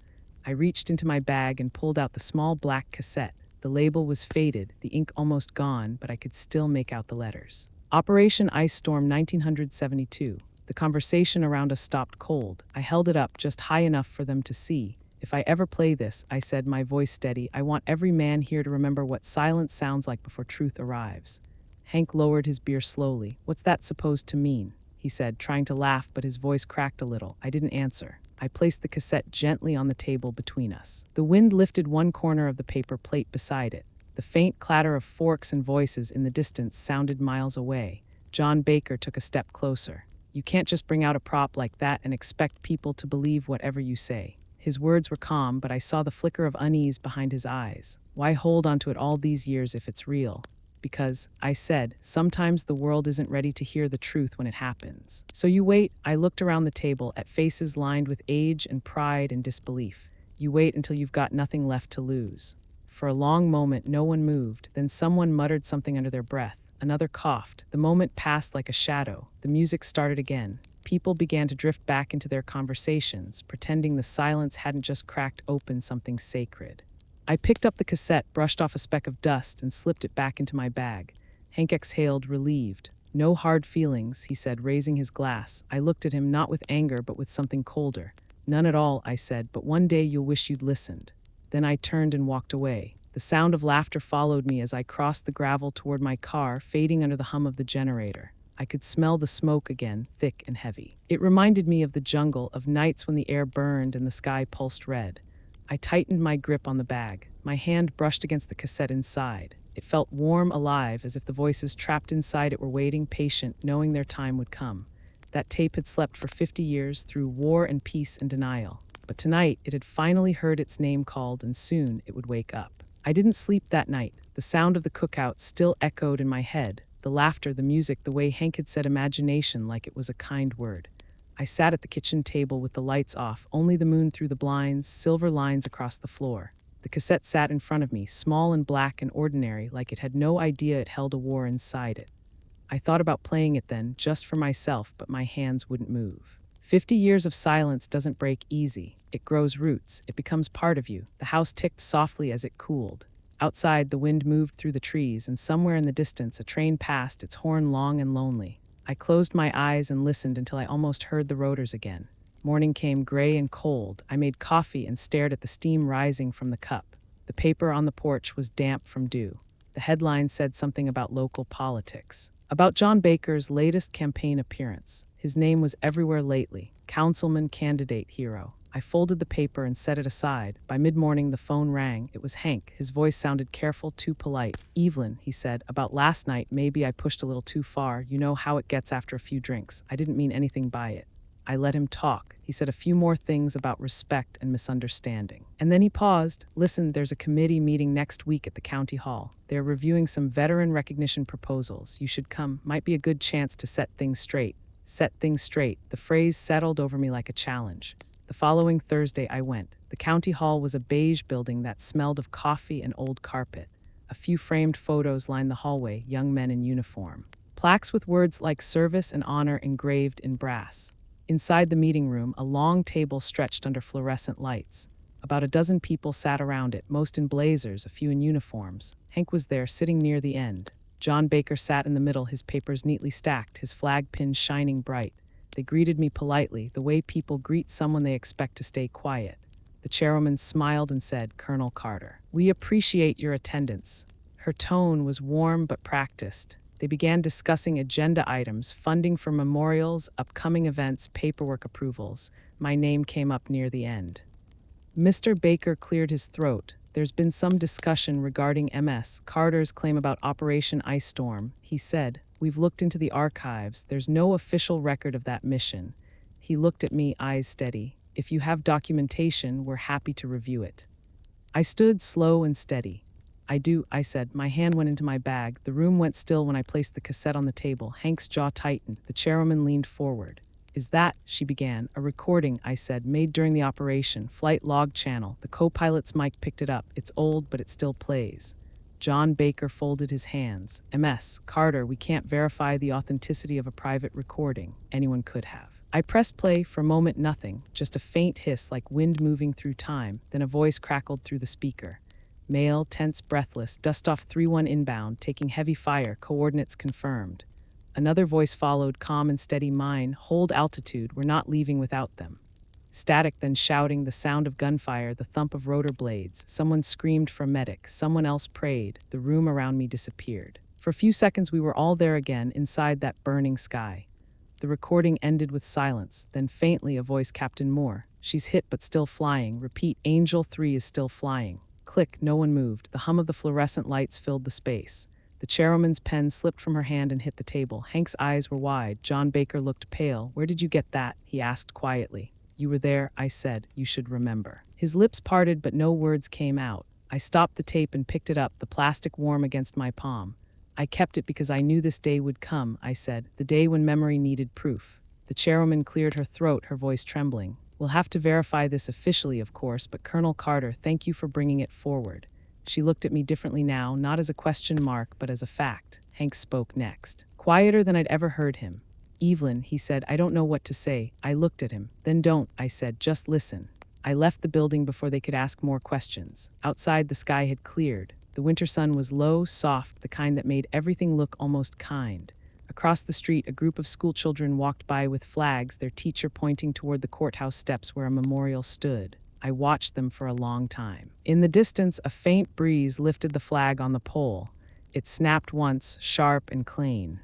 I reached into my bag and pulled out the small black cassette. The label was faded, the ink almost gone, but I could still make out the letters. Operation Ice Storm 1972. The conversation around us stopped cold. I held it up just high enough for them to see. If I ever play this, I said, my voice steady, I want every man here to remember what silence sounds like before truth arrives. Hank lowered his beer slowly. What's that supposed to mean? He said, trying to laugh, but his voice cracked a little. I didn't answer. I placed the cassette gently on the table between us. The wind lifted one corner of the paper plate beside it. The faint clatter of forks and voices in the distance sounded miles away. John Baker took a step closer. You can't just bring out a prop like that and expect people to believe whatever you say. His words were calm, but I saw the flicker of unease behind his eyes. Why hold onto it all these years if it's real? Because, I said, sometimes the world isn't ready to hear the truth when it happens. So you wait. I looked around the table at faces lined with age and pride and disbelief. You wait until you've got nothing left to lose. For a long moment, no one moved. Then someone muttered something under their breath. Another coughed. The moment passed like a shadow. The music started again. People began to drift back into their conversations, pretending the silence hadn't just cracked open something sacred. I picked up the cassette, brushed off a speck of dust, and slipped it back into my bag. Hank exhaled, relieved. No hard feelings, he said, raising his glass. I looked at him, not with anger, but with something colder. None at all, I said, but one day you'll wish you'd listened. Then I turned and walked away. The sound of laughter followed me as I crossed the gravel toward my car, fading under the hum of the generator. I could smell the smoke again, thick and heavy. It reminded me of the jungle, of nights when the air burned and the sky pulsed red. I tightened my grip on the bag. My hand brushed against the cassette inside. It felt warm, alive, as if the voices trapped inside it were waiting, patient, knowing their time would come. That tape had slept for 50 years through war and peace and denial. But tonight, it had finally heard its name called, and soon it would wake up. I didn't sleep that night. The sound of the cookout still echoed in my head. The laughter, the music, the way Hank had said imagination like it was a kind word. I sat at the kitchen table with the lights off, only the moon through the blinds, silver lines across the floor. The cassette sat in front of me, small and black and ordinary, like it had no idea it held a war inside it. I thought about playing it then, just for myself, but my hands wouldn't move. 50 years of silence doesn't break easy. It grows roots. It becomes part of you. The house ticked softly as it cooled. Outside, the wind moved through the trees, and somewhere in the distance, a train passed, its horn long and lonely. I closed my eyes and listened until I almost heard the rotors again. Morning came gray and cold. I made coffee and stared at the steam rising from the cup. The paper on the porch was damp from dew. The headline said something about local politics. About John Baker's latest campaign appearance. His name was everywhere lately. Councilman candidate hero. I folded the paper and set it aside. By mid-morning, the phone rang. It was Hank. His voice sounded careful, too polite. Evelyn, he said, about last night, maybe I pushed a little too far. You know how it gets after a few drinks. I didn't mean anything by it. I let him talk. He said a few more things about respect and misunderstanding. And then he paused. Listen, there's a committee meeting next week at the county hall. They're reviewing some veteran recognition proposals. You should come. Might be a good chance to set things straight. Set things straight. The phrase settled over me like a challenge. The following Thursday, I went. The county hall was a beige building that smelled of coffee and old carpet. A few framed photos lined the hallway, young men in uniform. Plaques with words like service and honor engraved in brass. Inside the meeting room, a long table stretched under fluorescent lights. About a dozen people sat around it, most in blazers, a few in uniforms. Hank was there, sitting near the end. John Baker sat in the middle, his papers neatly stacked, his flag pin shining bright. They greeted me politely, the way people greet someone they expect to stay quiet. The chairwoman smiled and said, Colonel Carter, we appreciate your attendance. Her tone was warm but practiced. They began discussing agenda items, funding for memorials, upcoming events, paperwork approvals. My name came up near the end. Mr. Baker cleared his throat. There's been some discussion regarding MS Carter's claim about Operation Ice Storm. He said, we've looked into the archives. There's no official record of that mission. He looked at me, eyes steady. If you have documentation, we're happy to review it. I stood slow and steady. I do, I said. My hand went into my bag. The room went still when I placed the cassette on the table. Hank's jaw tightened. The chairwoman leaned forward. Is that, she began, a recording, I said, made during the operation, flight log channel. The co-pilot's mic picked it up. It's old, but it still plays. John Baker folded his hands. MS, Carter, we can't verify the authenticity of a private recording. Anyone could have. I pressed play. For a moment, nothing, just a faint hiss like wind moving through time. Then a voice crackled through the speaker. Male, tense, breathless, dust off 3-1 inbound, taking heavy fire, coordinates confirmed. Another voice followed, calm and steady. Mine, hold altitude, we're not leaving without them. Static, then shouting, the sound of gunfire, the thump of rotor blades. Someone screamed for medic, someone else prayed. The room around me disappeared. For a few seconds we were all there again, inside that burning sky. The recording ended with silence, then faintly a voice, Captain Moore. She's hit but still flying. Repeat, Angel 3 is still flying. Click, no one moved. The hum of the fluorescent lights filled the space. The chairwoman's pen slipped from her hand and hit the table. Hank's eyes were wide. John Baker looked pale. Where did you get that? He asked quietly. You were there, I said. You should remember. His lips parted, but no words came out. I stopped the tape and picked it up, the plastic warm against my palm. I kept it because I knew this day would come, I said, the day when memory needed proof. The chairwoman cleared her throat, her voice trembling. We'll have to verify this officially, of course, but Colonel Carter, thank you for bringing it forward. She looked at me differently now, not as a question mark, but as a fact. Hank spoke next, quieter than I'd ever heard him. Evelyn, he said, I don't know what to say. I looked at him. Then don't, I said, just listen. I left the building before they could ask more questions. Outside, the sky had cleared. The winter sun was low, soft, the kind that made everything look almost kind. Across the street, a group of schoolchildren walked by with flags, their teacher pointing toward the courthouse steps where a memorial stood. I watched them for a long time. In the distance, a faint breeze lifted the flag on the pole. It snapped once, sharp and clean.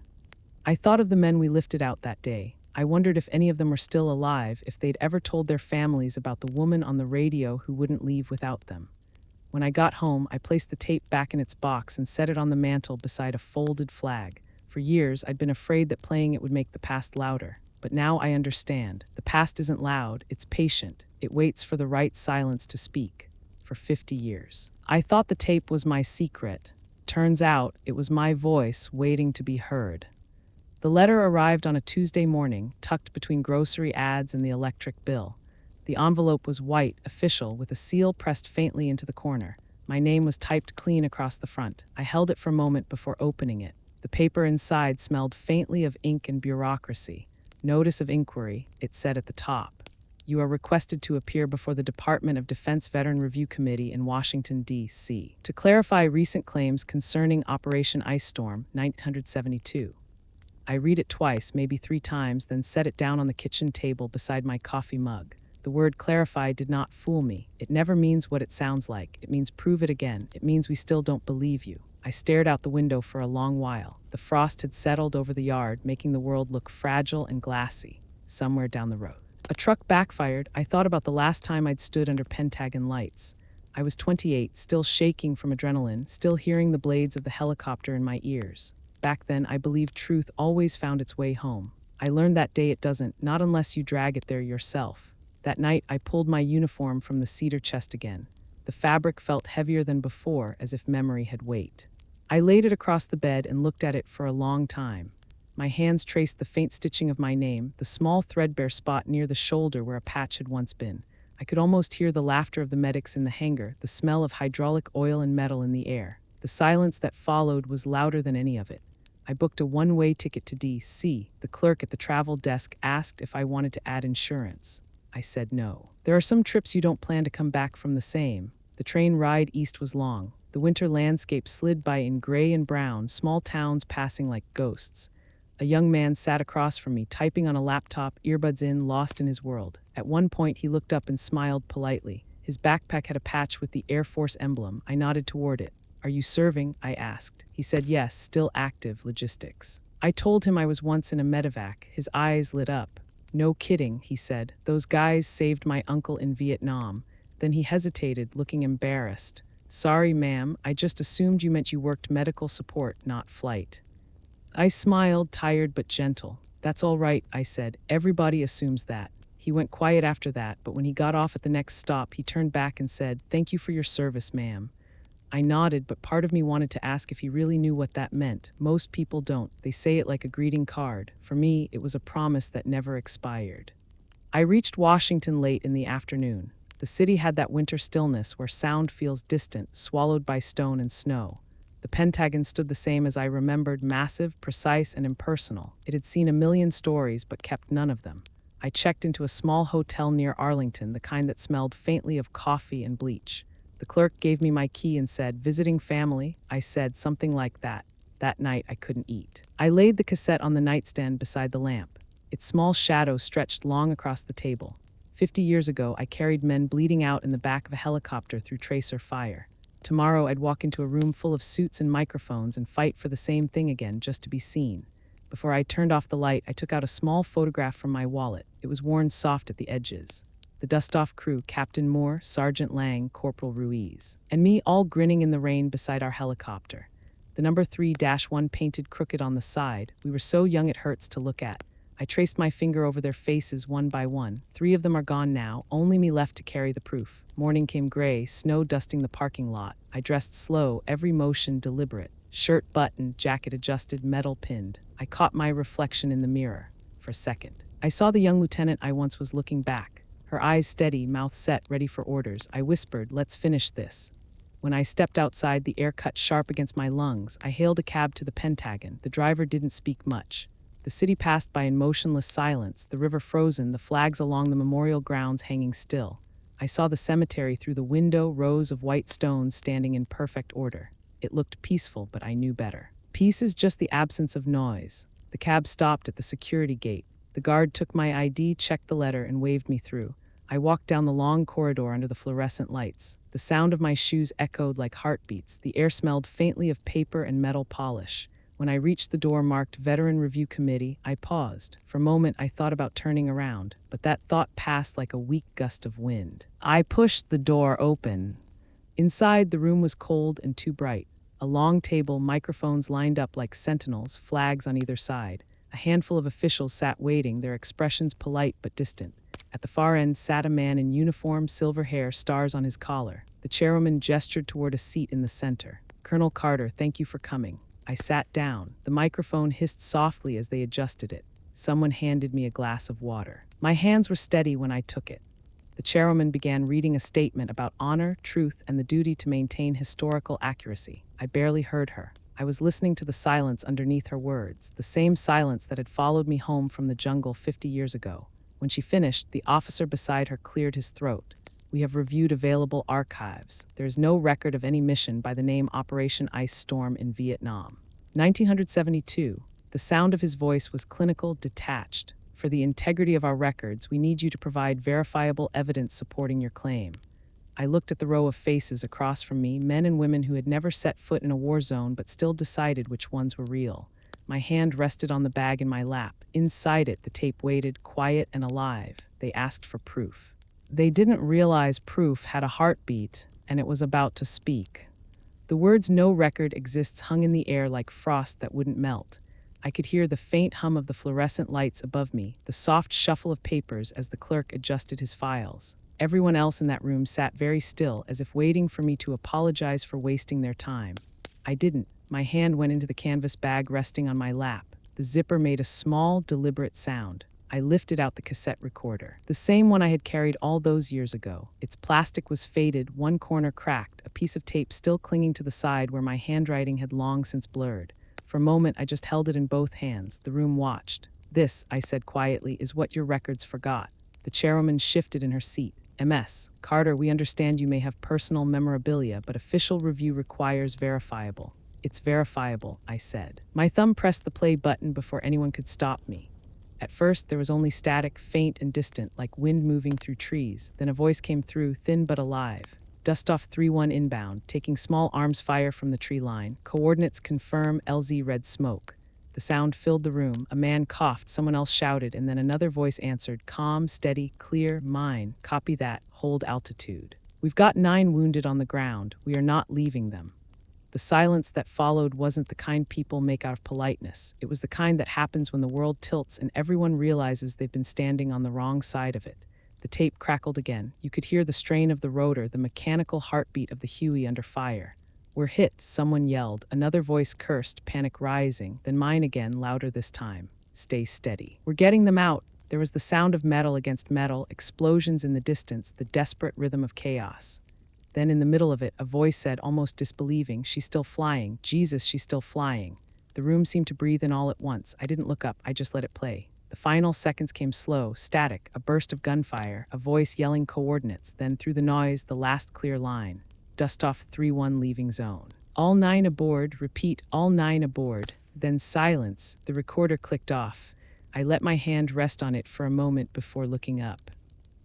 I thought of the men we lifted out that day. I wondered if any of them were still alive, if they'd ever told their families about the woman on the radio who wouldn't leave without them. When I got home, I placed the tape back in its box and set it on the mantel beside a folded flag. For years, I'd been afraid that playing it would make the past louder. But now I understand. The past isn't loud, it's patient. It waits for the right silence to speak. For 50 years. I thought the tape was my secret. Turns out, it was my voice waiting to be heard. The letter arrived on a Tuesday morning, tucked between grocery ads and the electric bill. The envelope was white, official, with a seal pressed faintly into the corner. My name was typed clean across the front. I held it for a moment before opening it. The paper inside smelled faintly of ink and bureaucracy. Notice of inquiry, it said at the top. You are requested to appear before the Department of Defense Veteran Review Committee in Washington, D.C. to clarify recent claims concerning Operation Ice Storm, 1972. I read it twice, maybe 3 times, then set it down on the kitchen table beside my coffee mug. The word clarify did not fool me. It never means what it sounds like. It means prove it again. It means we still don't believe you. I stared out the window for a long while. The frost had settled over the yard, making the world look fragile and glassy. Somewhere down the road, a truck backfired. I thought about the last time I'd stood under Pentagon lights. I was 28, still shaking from adrenaline, still hearing the blades of the helicopter in my ears. Back then, I believed truth always found its way home. I learned that day it doesn't, not unless you drag it there yourself. That night, I pulled my uniform from the cedar chest again. The fabric felt heavier than before, as if memory had weight. I laid it across the bed and looked at it for a long time. My hands traced the faint stitching of my name, the small threadbare spot near the shoulder where a patch had once been. I could almost hear the laughter of the medics in the hangar, the smell of hydraulic oil and metal in the air. The silence that followed was louder than any of it. I booked a one-way ticket to D.C. The clerk at the travel desk asked if I wanted to add insurance. I said no. There are some trips you don't plan to come back from the same. The train ride east was long. The winter landscape slid by in gray and brown, small towns passing like ghosts. A young man sat across from me, typing on a laptop, earbuds in, lost in his world. At one point, he looked up and smiled politely. His backpack had a patch with the Air Force emblem. I nodded toward it. Are you serving? I asked. He said yes, still active, logistics. I told him I was once in a medevac. His eyes lit up. No kidding, he said. Those guys saved my uncle in Vietnam. Then he hesitated, looking embarrassed. Sorry, ma'am, I just assumed you meant you worked medical support, not flight. I smiled, tired but gentle. That's all right, I said. Everybody assumes that. He went quiet after that, but when he got off at the next stop, he turned back and said, Thank you for your service, ma'am. I nodded, but part of me wanted to ask if he really knew what that meant. Most people don't. They say it like a greeting card. For me, it was a promise that never expired. I reached Washington late in the afternoon. The city had that winter stillness where sound feels distant, swallowed by stone and snow. The Pentagon stood the same as I remembered, massive, precise, and impersonal. It had seen a million stories but kept none of them. I checked into a small hotel near Arlington, the kind that smelled faintly of coffee and bleach. The clerk gave me my key and said, "Visiting family?" I said something like that. That night I couldn't eat. I laid the cassette on the nightstand beside the lamp. Its small shadow stretched long across the table. 50 years ago, I carried men bleeding out in the back of a helicopter through tracer fire. Tomorrow, I'd walk into a room full of suits and microphones and fight for the same thing again, just to be seen. Before I turned off the light, I took out a small photograph from my wallet. It was worn soft at the edges. The dust-off crew, Captain Moore, Sergeant Lang, Corporal Ruiz, and me all grinning in the rain beside our helicopter. The number 3-1 painted crooked on the side. We were so young it hurts to look at. I traced my finger over their faces one by one. 3 of them are gone now, only me left to carry the proof. Morning came gray, snow dusting the parking lot. I dressed slow, every motion deliberate. Shirt buttoned, jacket adjusted, medal pinned. I caught my reflection in the mirror. For a second, I saw the young lieutenant I once was looking back. Her eyes steady, mouth set, ready for orders. I whispered, "Let's finish this." When I stepped outside, the air cut sharp against my lungs. I hailed a cab to the Pentagon. The driver didn't speak much. The city passed by in motionless silence, the river frozen, the flags along the memorial grounds hanging still. I saw the cemetery through the window, rows of white stones standing in perfect order. It looked peaceful, but I knew better. Peace is just the absence of noise. The cab stopped at the security gate. The guard took my ID, checked the letter, and waved me through. I walked down the long corridor under the fluorescent lights. The sound of my shoes echoed like heartbeats. The air smelled faintly of paper and metal polish. When I reached the door marked Veteran Review Committee, I paused. For a moment, I thought about turning around, but that thought passed like a weak gust of wind. I pushed the door open. Inside, the room was cold and too bright. A long table, microphones lined up like sentinels, flags on either side. A handful of officials sat waiting, their expressions polite but distant. At the far end sat a man in uniform, silver hair, stars on his collar. The chairwoman gestured toward a seat in the center. "Colonel Carter, thank you for coming." I sat down. The microphone hissed softly as they adjusted it. Someone handed me a glass of water. My hands were steady when I took it. The chairwoman began reading a statement about honor, truth, and the duty to maintain historical accuracy. I barely heard her. I was listening to the silence underneath her words, the same silence that had followed me home from the jungle 50 years ago. When she finished, the officer beside her cleared his throat. "We have reviewed available archives. There is no record of any mission by the name Operation Ice Storm in Vietnam." 1972. The sound of his voice was clinical, detached. "For the integrity of our records, we need you to provide verifiable evidence supporting your claim." I looked at the row of faces across from me, men and women who had never set foot in a war zone but still decided which ones were real. My hand rested on the bag in my lap. Inside it, the tape waited, quiet and alive. They asked for proof. They didn't realize proof had a heartbeat, and it was about to speak. The words "no record exists" hung in the air like frost that wouldn't melt. I could hear the faint hum of the fluorescent lights above me, the soft shuffle of papers as the clerk adjusted his files. Everyone else in that room sat very still, as if waiting for me to apologize for wasting their time. I didn't. My hand went into the canvas bag resting on my lap. The zipper made a small, deliberate sound. I lifted out the cassette recorder, the same one I had carried all those years ago. Its plastic was faded, one corner cracked, a piece of tape still clinging to the side where my handwriting had long since blurred. For a moment, I just held it in both hands. The room watched. "This," I said quietly, "is what your records forgot." The chairwoman shifted in her seat. "MS. Carter, we understand you may have personal memorabilia, but official review requires verifiable." "It's verifiable," I said. My thumb pressed the play button before anyone could stop me. At first, there was only static, faint and distant, like wind moving through trees. Then a voice came through, thin but alive. "Dust-off 3-1 inbound, taking small arms fire from the tree line. Coordinates confirm, LZ red smoke." The sound filled the room. A man coughed, someone else shouted, and then another voice answered, calm, steady, clear, mine. "Copy that, hold altitude. We've got 9 wounded on the ground. We are not leaving them." The silence that followed wasn't the kind people make out of politeness. It was the kind that happens when the world tilts and everyone realizes they've been standing on the wrong side of it. The tape crackled again. You could hear the strain of the rotor, the mechanical heartbeat of the Huey under fire. "We're hit," someone yelled. Another voice cursed, panic rising, then mine again, louder this time. "Stay steady. We're getting them out." There was the sound of metal against metal, explosions in the distance, the desperate rhythm of chaos. Then in the middle of it, a voice said, almost disbelieving, "She's still flying. Jesus, she's still flying." The room seemed to breathe in all at once. I didn't look up, I just let it play. The final seconds came slow, static, a burst of gunfire, a voice yelling coordinates, then through the noise, the last clear line. "Dust off 3-1 leaving zone. All 9 aboard, repeat, all 9 aboard." Then silence, the recorder clicked off. I let my hand rest on it for a moment before looking up.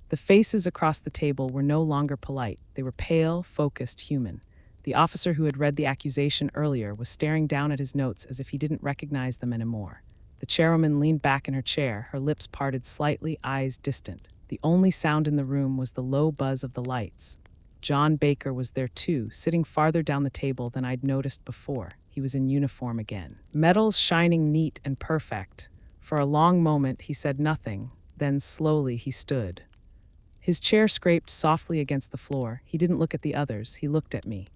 The faces across the table were no longer polite. They were pale, focused, human. The officer who had read the accusation earlier was staring down at his notes as if he didn't recognize them anymore. The chairwoman leaned back in her chair, her lips parted slightly, eyes distant. The only sound in the room was the low buzz of the lights. John Baker was there too, sitting farther down the table than I'd noticed before. He was in uniform again. Metals shining neat and perfect. For a long moment he said nothing, then slowly he stood. His chair scraped softly against the floor. He didn't look at the others, he looked at me.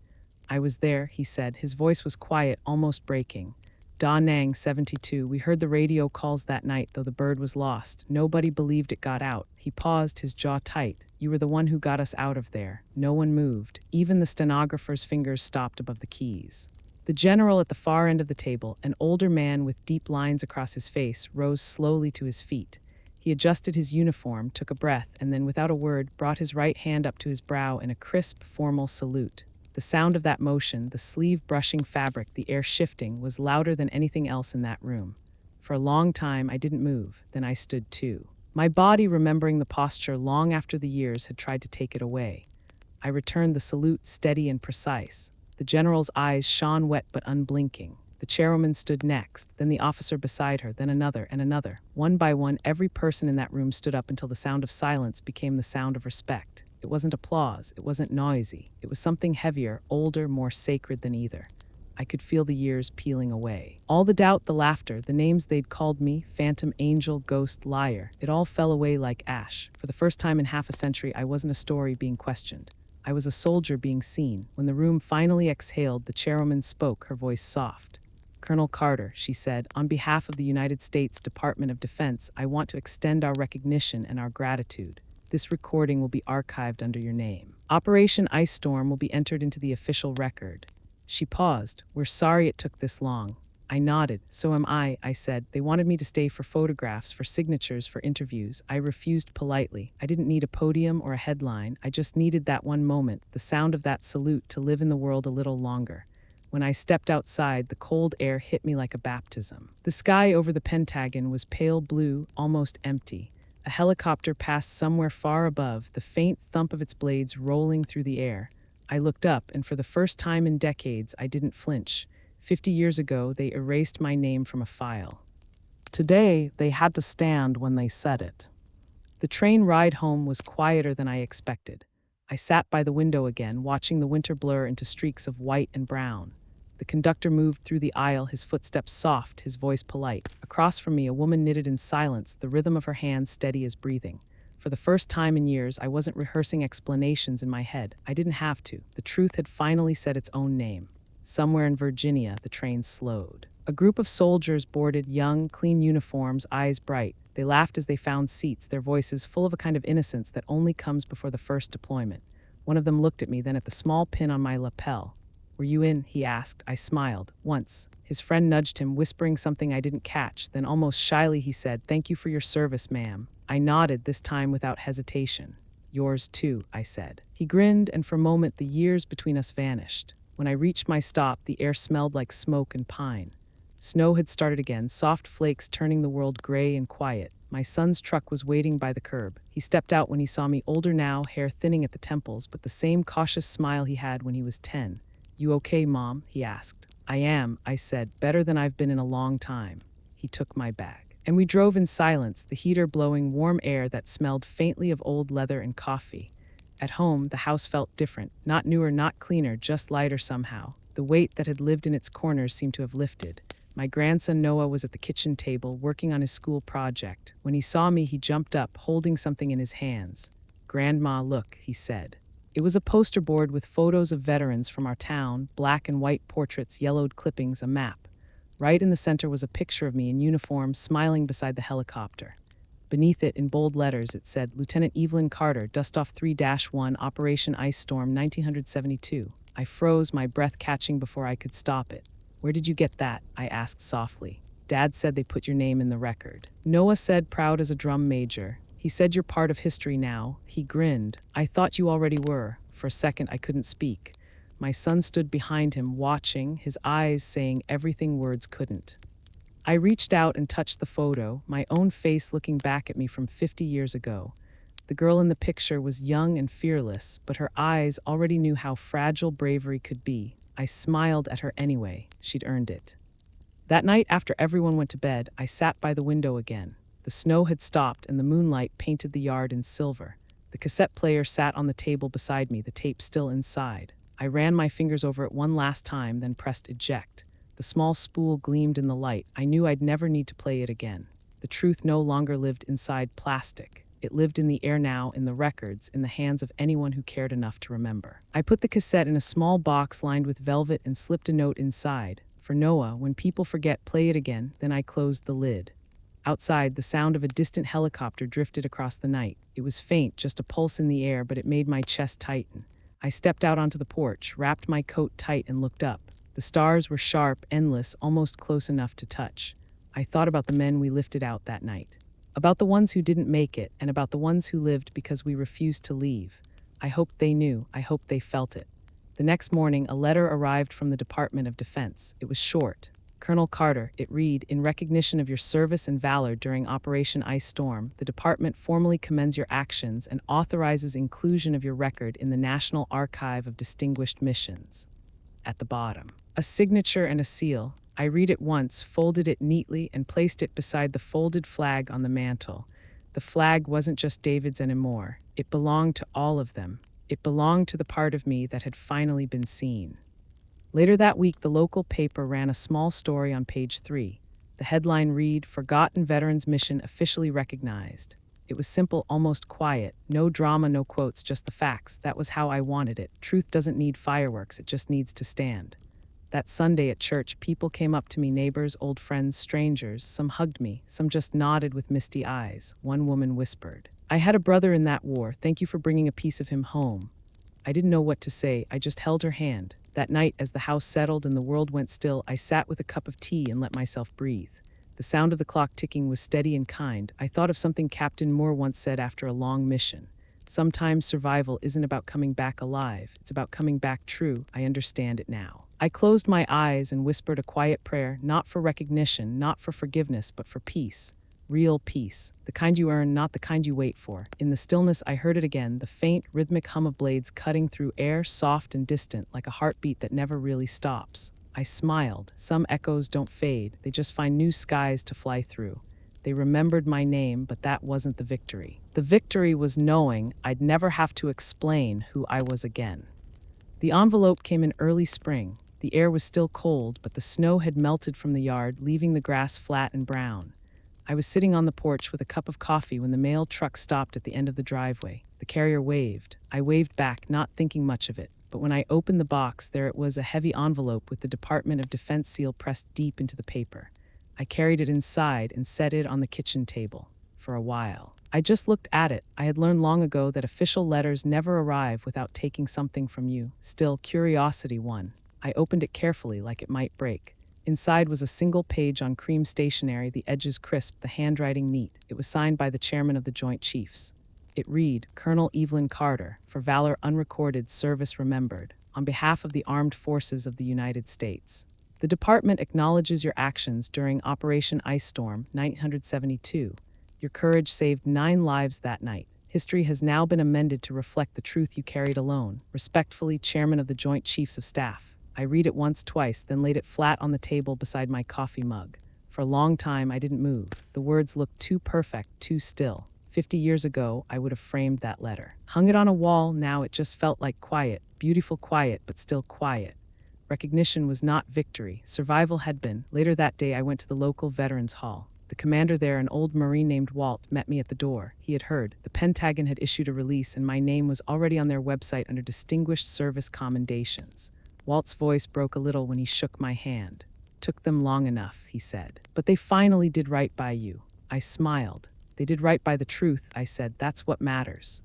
"I was there," he said. His voice was quiet, almost breaking. "Da Nang, 72. We heard the radio calls that night, though the bird was lost. Nobody believed it got out." He paused, his jaw tight. "You were the one who got us out of there." No one moved. Even the stenographer's fingers stopped above the keys. The general at the far end of the table, an older man with deep lines across his face, rose slowly to his feet. He adjusted his uniform, took a breath, and then, without a word, brought his right hand up to his brow in a crisp, formal salute. The sound of that motion, the sleeve brushing fabric, the air shifting, was louder than anything else in that room. For a long time, I didn't move. Then I stood too. My body remembering the posture long after the years had tried to take it away. I returned the salute, steady and precise. The general's eyes shone wet but unblinking. The chairwoman stood next, then the officer beside her, then another and another. One by one, every person in that room stood up until the sound of silence became the sound of respect. It wasn't applause, it wasn't noisy. It was something heavier, older, more sacred than either. I could feel the years peeling away. All the doubt, the laughter, the names they'd called me, phantom, angel, ghost, liar, it all fell away like ash. For the first time in half a century, I wasn't a story being questioned. I was a soldier being seen. When the room finally exhaled, the chairwoman spoke, her voice soft. "Colonel Carter," she said, "on behalf of the United States Department of Defense, I want to extend our recognition and our gratitude. This recording will be archived under your name. Operation Ice Storm will be entered into the official record." She paused. "We're sorry it took this long." I nodded. "So am I said. "They wanted me to stay for photographs, for signatures, for interviews." I refused politely. I didn't need a podium or a headline. I just needed that one moment, the sound of that salute, to live in the world a little longer. When I stepped outside, the cold air hit me like a baptism. The sky over the Pentagon was pale blue, almost empty. A helicopter passed somewhere far above, the faint thump of its blades rolling through the air. I looked up, and for the first time in decades, I didn't flinch. 50 years ago, they erased my name from a file. Today, they had to stand when they said it. The train ride home was quieter than I expected. I sat by the window again, watching the winter blur into streaks of white and brown. The conductor moved through the aisle, his footsteps soft, his voice polite. Across from me, a woman knitted in silence, the rhythm of her hands steady as breathing. For the first time in years, I wasn't rehearsing explanations in my head. I didn't have to. The truth had finally said its own name. Somewhere in Virginia, the train slowed. A group of soldiers boarded, young, clean uniforms, eyes bright. They laughed as they found seats, their voices full of a kind of innocence that only comes before the first deployment. One of them looked at me, then at the small pin on my lapel. "Were you in?" he asked. I smiled. "Once." His friend nudged him, whispering something I didn't catch. Then almost shyly he said, "Thank you for your service, ma'am." I nodded, this time without hesitation. "Yours too," I said. He grinned, and for a moment the years between us vanished. When I reached my stop, the air smelled like smoke and pine. Snow had started again, soft flakes turning the world gray and quiet. My son's truck was waiting by the curb. He stepped out when he saw me, older now, hair thinning at the temples, but the same cautious smile he had when he was 10. "You okay, Mom?" he asked. "I am," I said, "better than I've been in a long time." He took my bag. And we drove in silence, the heater blowing warm air that smelled faintly of old leather and coffee. At home, the house felt different, not newer, not cleaner, just lighter somehow. The weight that had lived in its corners seemed to have lifted. My grandson Noah was at the kitchen table, working on his school project. When he saw me, he jumped up, holding something in his hands. "Grandma, look," he said. It was a poster board with photos of veterans from our town, black and white portraits, yellowed clippings, a map. Right in the center was a picture of me in uniform, smiling beside the helicopter. Beneath it, in bold letters, it said, Lieutenant Evelyn Carter, Dustoff 3-1, Operation Ice Storm, 1972. I froze, my breath catching before I could stop it. Where did you get that? I asked softly. Dad said they put your name in the record. Noah said, proud as a drum major. He said you're part of history now. He grinned. I thought you already were. For a second, I couldn't speak. My son stood behind him, watching, his eyes saying everything words couldn't. I reached out and touched the photo, my own face looking back at me from 50 years ago. The girl in the picture was young and fearless, but her eyes already knew how fragile bravery could be. I smiled at her anyway. She'd earned it. That night, after everyone went to bed, I sat by the window again. The snow had stopped and the moonlight painted the yard in silver. The cassette player sat on the table beside me, the tape still inside. I ran my fingers over it one last time, then pressed eject. The small spool gleamed in the light. I knew I'd never need to play it again. The truth no longer lived inside plastic. It lived in the air now, in the records, in the hands of anyone who cared enough to remember. I put the cassette in a small box lined with velvet and slipped a note inside. For Noah, when people forget, play it again. Then I closed the lid. Outside, the sound of a distant helicopter drifted across the night. It was faint, just a pulse in the air, but it made my chest tighten. I stepped out onto the porch, wrapped my coat tight, and looked up. The stars were sharp, endless, almost close enough to touch. I thought about the men we lifted out that night. About the ones who didn't make it, and about the ones who lived because we refused to leave. I hoped they knew. I hoped they felt it. The next morning, a letter arrived from the Department of Defense. It was short. Colonel Carter, it read, in recognition of your service and valor during Operation Ice Storm, the department formally commends your actions and authorizes inclusion of your record in the National Archive of Distinguished Missions. At the bottom, a signature and a seal. I read it once, folded it neatly, and placed it beside the folded flag on the mantel. The flag wasn't just David's anymore. It belonged to all of them. It belonged to the part of me that had finally been seen. Later that week, the local paper ran a small story on page 3. The headline read, Forgotten Veterans Mission Officially Recognized. It was simple, almost quiet. No drama, no quotes, just the facts. That was how I wanted it. Truth doesn't need fireworks, it just needs to stand. That Sunday at church, people came up to me, neighbors, old friends, strangers. Some hugged me, some just nodded with misty eyes. One woman whispered, I had a brother in that war. Thank you for bringing a piece of him home. I didn't know what to say. I just held her hand. That night, as the house settled and the world went still, I sat with a cup of tea and let myself breathe. The sound of the clock ticking was steady and kind. I thought of something Captain Moore once said after a long mission. Sometimes survival isn't about coming back alive. It's about coming back true. I understand it now. I closed my eyes and whispered a quiet prayer, not for recognition, not for forgiveness, but for peace. Real peace. The kind you earn, not the kind you wait for. In the stillness, I heard it again, the faint, rhythmic hum of blades cutting through air, soft and distant, like a heartbeat that never really stops. I smiled. Some echoes don't fade. They just find new skies to fly through. They remembered my name, but that wasn't the victory. The victory was knowing I'd never have to explain who I was again. The envelope came in early spring. The air was still cold, but the snow had melted from the yard, leaving the grass flat and brown. I was sitting on the porch with a cup of coffee when the mail truck stopped at the end of the driveway. The carrier waved. I waved back, not thinking much of it. But when I opened the box, there it was, a heavy envelope with the Department of Defense seal pressed deep into the paper. I carried it inside and set it on the kitchen table. For a while, I just looked at it. I had learned long ago that official letters never arrive without taking something from you. Still, curiosity won. I opened it carefully, like it might break. Inside was a single page on cream stationery, the edges crisp, the handwriting neat. It was signed by the chairman of the Joint Chiefs. It read, Colonel Evelyn Carter, for valor unrecorded, service remembered, on behalf of the Armed Forces of the United States. The department acknowledges your actions during Operation Ice Storm, 1972. Your courage saved 9 lives that night. History has now been amended to reflect the truth you carried alone. Respectfully, Chairman of the Joint Chiefs of Staff. I read it once, twice, then laid it flat on the table beside my coffee mug. For a long time, I didn't move. The words looked too perfect, too still. 50 years ago, I would have framed that letter. Hung it on a wall, now it just felt like quiet. Beautiful quiet, but still quiet. Recognition was not victory. Survival had been. Later that day, I went to the local Veterans Hall. The The commander there, an old Marine named Walt, met me at the door. He had heard. The Pentagon had issued a release, and my name was already on their website under Distinguished Service Commendations. Walt's voice broke a little when he shook my hand. "Took them long enough," he said. "But they finally did right by you." I smiled. "They did right by the truth," I said. "That's what matters."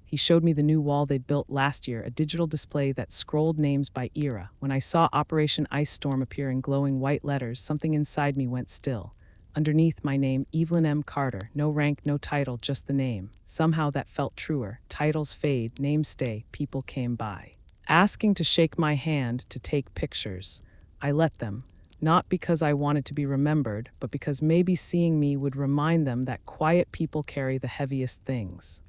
He showed me the new wall they'd built last year, a digital display that scrolled names by era. When I saw Operation Ice Storm appear in glowing white letters, something inside me went still. Underneath my name, Evelyn M. Carter. No rank, no title, just the name. Somehow that felt truer. Titles fade, names stay, people came by, asking to shake my hand, to take pictures. I let them. Not because I wanted to be remembered, but because maybe seeing me would remind them that quiet people carry the heaviest things.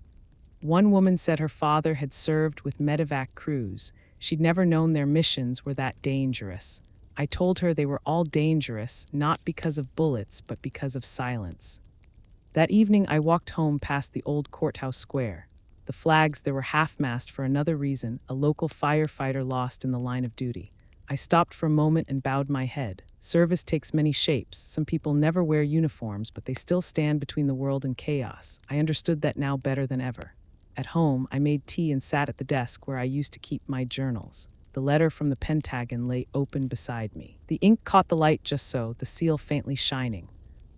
One woman said her father had served with medevac crews. She'd never known their missions were that dangerous. I told her they were all dangerous, not because of bullets, but because of silence. That evening, I walked home past the old courthouse square. The flags there were half-mast for another reason, a local firefighter lost in the line of duty. I stopped for a moment and bowed my head. Service takes many shapes. Some people never wear uniforms, but they still stand between the world and chaos. I understood that now better than ever. At home, I made tea and sat at the desk where I used to keep my journals. The letter from the Pentagon lay open beside me. The ink caught the light just so, the seal faintly shining.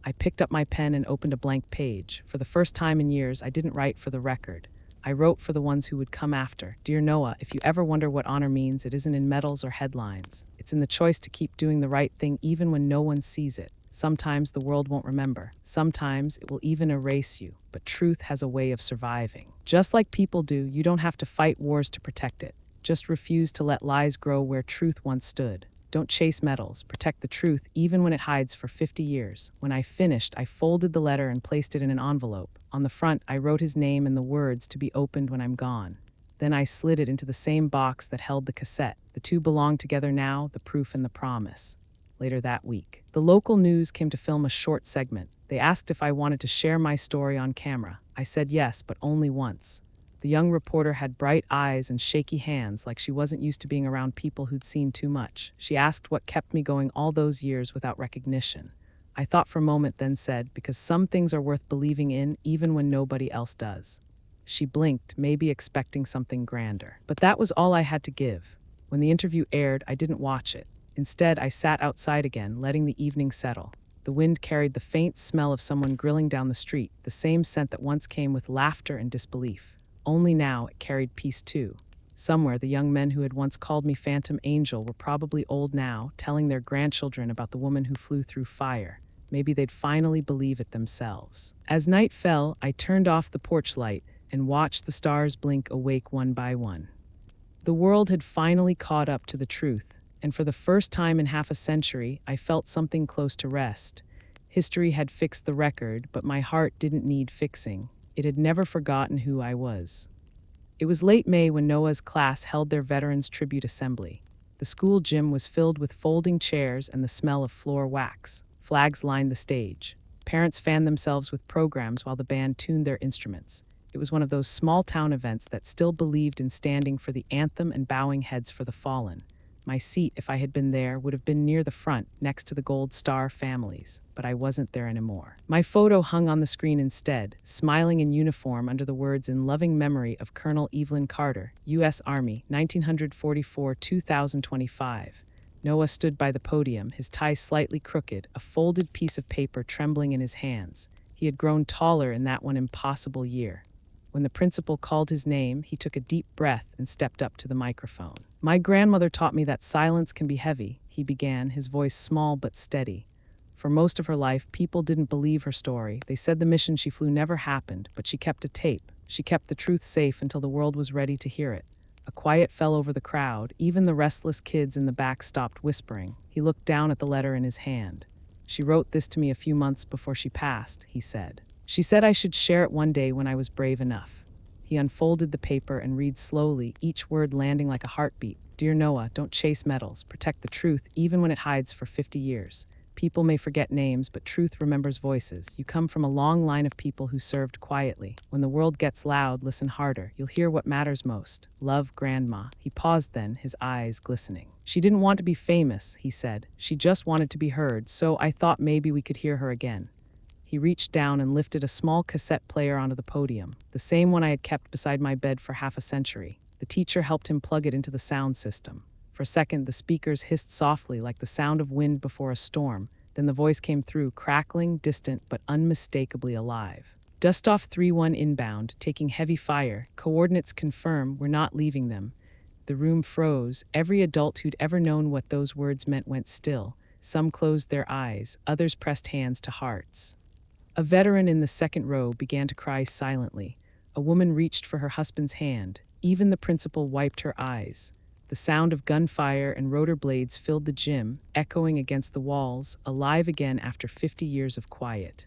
I picked up my pen and opened a blank page. For the first time in years, I didn't write for the record. I wrote for the ones who would come after. Dear Noah, if you ever wonder what honor means, it isn't in medals or headlines. It's in the choice to keep doing the right thing even when no one sees it. Sometimes the world won't remember. Sometimes it will even erase you. But truth has a way of surviving. Just like people do, you don't have to fight wars to protect it. Just refuse to let lies grow where truth once stood. Don't chase medals. Protect the truth even when it hides for 50 years. When I finished, I folded the letter and placed it in an envelope. On the front, I wrote his name and the words to be opened when I'm gone. Then I slid it into the same box that held the cassette. The two belong together now, the proof and the promise. Later that week, the local news came to film a short segment. They asked if I wanted to share my story on camera. I said yes, but only once. The young reporter had bright eyes and shaky hands, like she wasn't used to being around people who'd seen too much. She asked what kept me going all those years without recognition. I thought for a moment, then said, because some things are worth believing in even when nobody else does. She blinked, maybe expecting something grander. But that was all I had to give. When the interview aired, I didn't watch it. Instead, I sat outside again, letting the evening settle. The wind carried the faint smell of someone grilling down the street, the same scent that once came with laughter and disbelief. Only now it carried peace too. Somewhere, the young men who had once called me Phantom Angel were probably old now, telling their grandchildren about the woman who flew through fire. Maybe they'd finally believe it themselves. As night fell, I turned off the porch light and watched the stars blink awake one by one. The world had finally caught up to the truth. And for the first time in half a century, I felt something close to rest. History had fixed the record, but my heart didn't need fixing. It had never forgotten who I was. It was late May when Noah's class held their Veterans Tribute Assembly. The school gym was filled with folding chairs and the smell of floor wax. Flags lined the stage. Parents fanned themselves with programs while the band tuned their instruments. It was one of those small-town events that still believed in standing for the anthem and bowing heads for the fallen. My seat, if I had been there, would have been near the front, next to the Gold Star families, but I wasn't there anymore. My photo hung on the screen instead, smiling in uniform under the words "In loving memory of Colonel Evelyn Carter, U.S. Army, 1944-2025. Noah stood by the podium, his tie slightly crooked, a folded piece of paper trembling in his hands. He had grown taller in that one impossible year. When the principal called his name, he took a deep breath and stepped up to the microphone. "My grandmother taught me that silence can be heavy," he began, his voice small but steady. For most of her life, people didn't believe her story. They said the mission she flew never happened, but she kept a tape. She kept the truth safe until the world was ready to hear it. A quiet fell over the crowd. Even the restless kids in the back stopped whispering. He looked down at the letter in his hand. "She wrote this to me a few months before she passed," he said. "She said I should share it one day when I was brave enough." He unfolded the paper and read slowly, each word landing like a heartbeat. "Dear Noah, don't chase medals. Protect the truth, even when it hides for 50 years. People may forget names, but truth remembers voices. You come from a long line of people who served quietly. When the world gets loud, listen harder. You'll hear what matters most. Love, Grandma." He paused then, his eyes glistening. "She didn't want to be famous," he said. "She just wanted to be heard, so I thought maybe we could hear her again." He reached down and lifted a small cassette player onto the podium, the same one I had kept beside my bed for half a century. The teacher helped him plug it into the sound system. For a second, the speakers hissed softly like the sound of wind before a storm. Then the voice came through, crackling, distant, but unmistakably alive. Dustoff 3-1 inbound, taking heavy fire. Coordinates confirm, we're not leaving them. The room froze. Every adult who'd ever known what those words meant went still. Some closed their eyes, others pressed hands to hearts. A veteran in the second row began to cry silently. A woman reached for her husband's hand. Even the principal wiped her eyes. The sound of gunfire and rotor blades filled the gym, echoing against the walls, alive again after 50 years of quiet.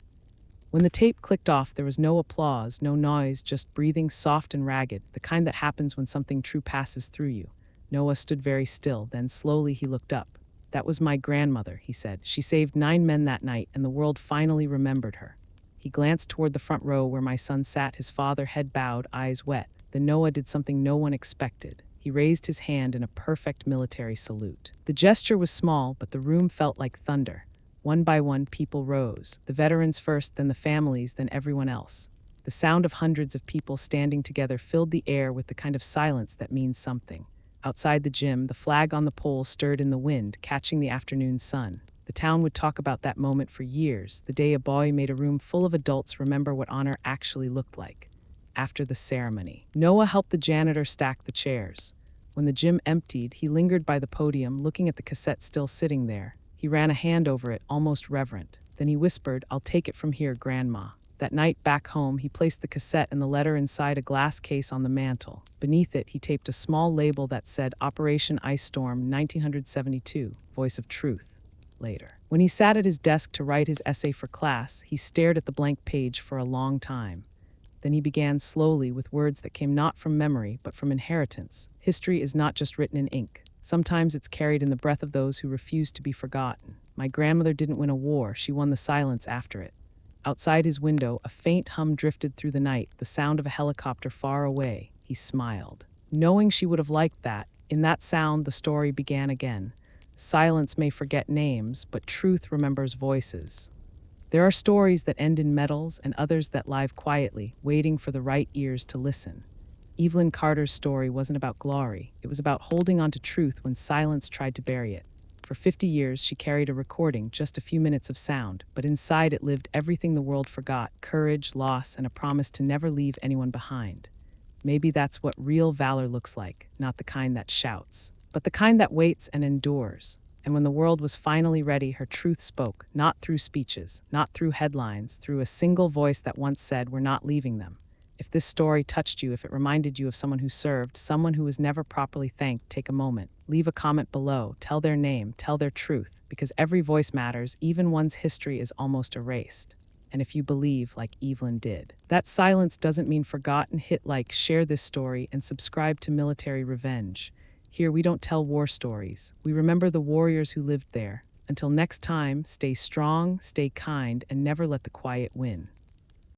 When the tape clicked off, there was no applause, no noise, just breathing soft and ragged, the kind that happens when something true passes through you. Noah stood very still, then slowly he looked up. "That was my grandmother," he said. "She saved 9 men that night, and the world finally remembered her." He glanced toward the front row where my son sat, his father, head bowed, eyes wet. Then Noah did something no one expected. He raised his hand in a perfect military salute. The gesture was small, but the room felt like thunder. One by one, people rose. The veterans first, then the families, then everyone else. The sound of hundreds of people standing together filled the air with the kind of silence that means something. Outside the gym, the flag on the pole stirred in the wind, catching the afternoon sun. The town would talk about that moment for years, the day a boy made a room full of adults remember what honor actually looked like. After the ceremony, Noah helped the janitor stack the chairs. When the gym emptied, he lingered by the podium, looking at the cassette still sitting there. He ran a hand over it, almost reverent. Then he whispered, "I'll take it from here, Grandma." That night, back home, he placed the cassette and the letter inside a glass case on the mantel. Beneath it, he taped a small label that said, "Operation Ice Storm, 1972, Voice of Truth." Later, when he sat at his desk to write his essay for class, he stared at the blank page for a long time. Then he began slowly with words that came not from memory, but from inheritance. History is not just written in ink. Sometimes it's carried in the breath of those who refuse to be forgotten. My grandmother didn't win a war, she won the silence after it. Outside his window, a faint hum drifted through the night, the sound of a helicopter far away. He smiled. Knowing she would have liked that, in that sound the story began again. Silence may forget names, but truth remembers voices. There are stories that end in medals and others that live quietly, waiting for the right ears to listen. Evelyn Carter's story wasn't about glory. It was about holding on to truth when silence tried to bury it. For 50 years, she carried a recording, just a few minutes of sound, but inside it lived everything the world forgot: courage, loss, and a promise to never leave anyone behind. Maybe that's what real valor looks like, not the kind that shouts, but the kind that waits and endures. And when the world was finally ready, her truth spoke, not through speeches, not through headlines, through a single voice that once said, "We're not leaving them." If this story touched you, if it reminded you of someone who served, someone who was never properly thanked, take a moment. Leave a comment below. Tell their name. Tell their truth. Because every voice matters, even one's history is almost erased. And if you believe, like Evelyn did, that silence doesn't mean forgotten, hit like, share this story, and subscribe to Military Revenge. Here, we don't tell war stories. We remember the warriors who lived there. Until next time, stay strong, stay kind, and never let the quiet win.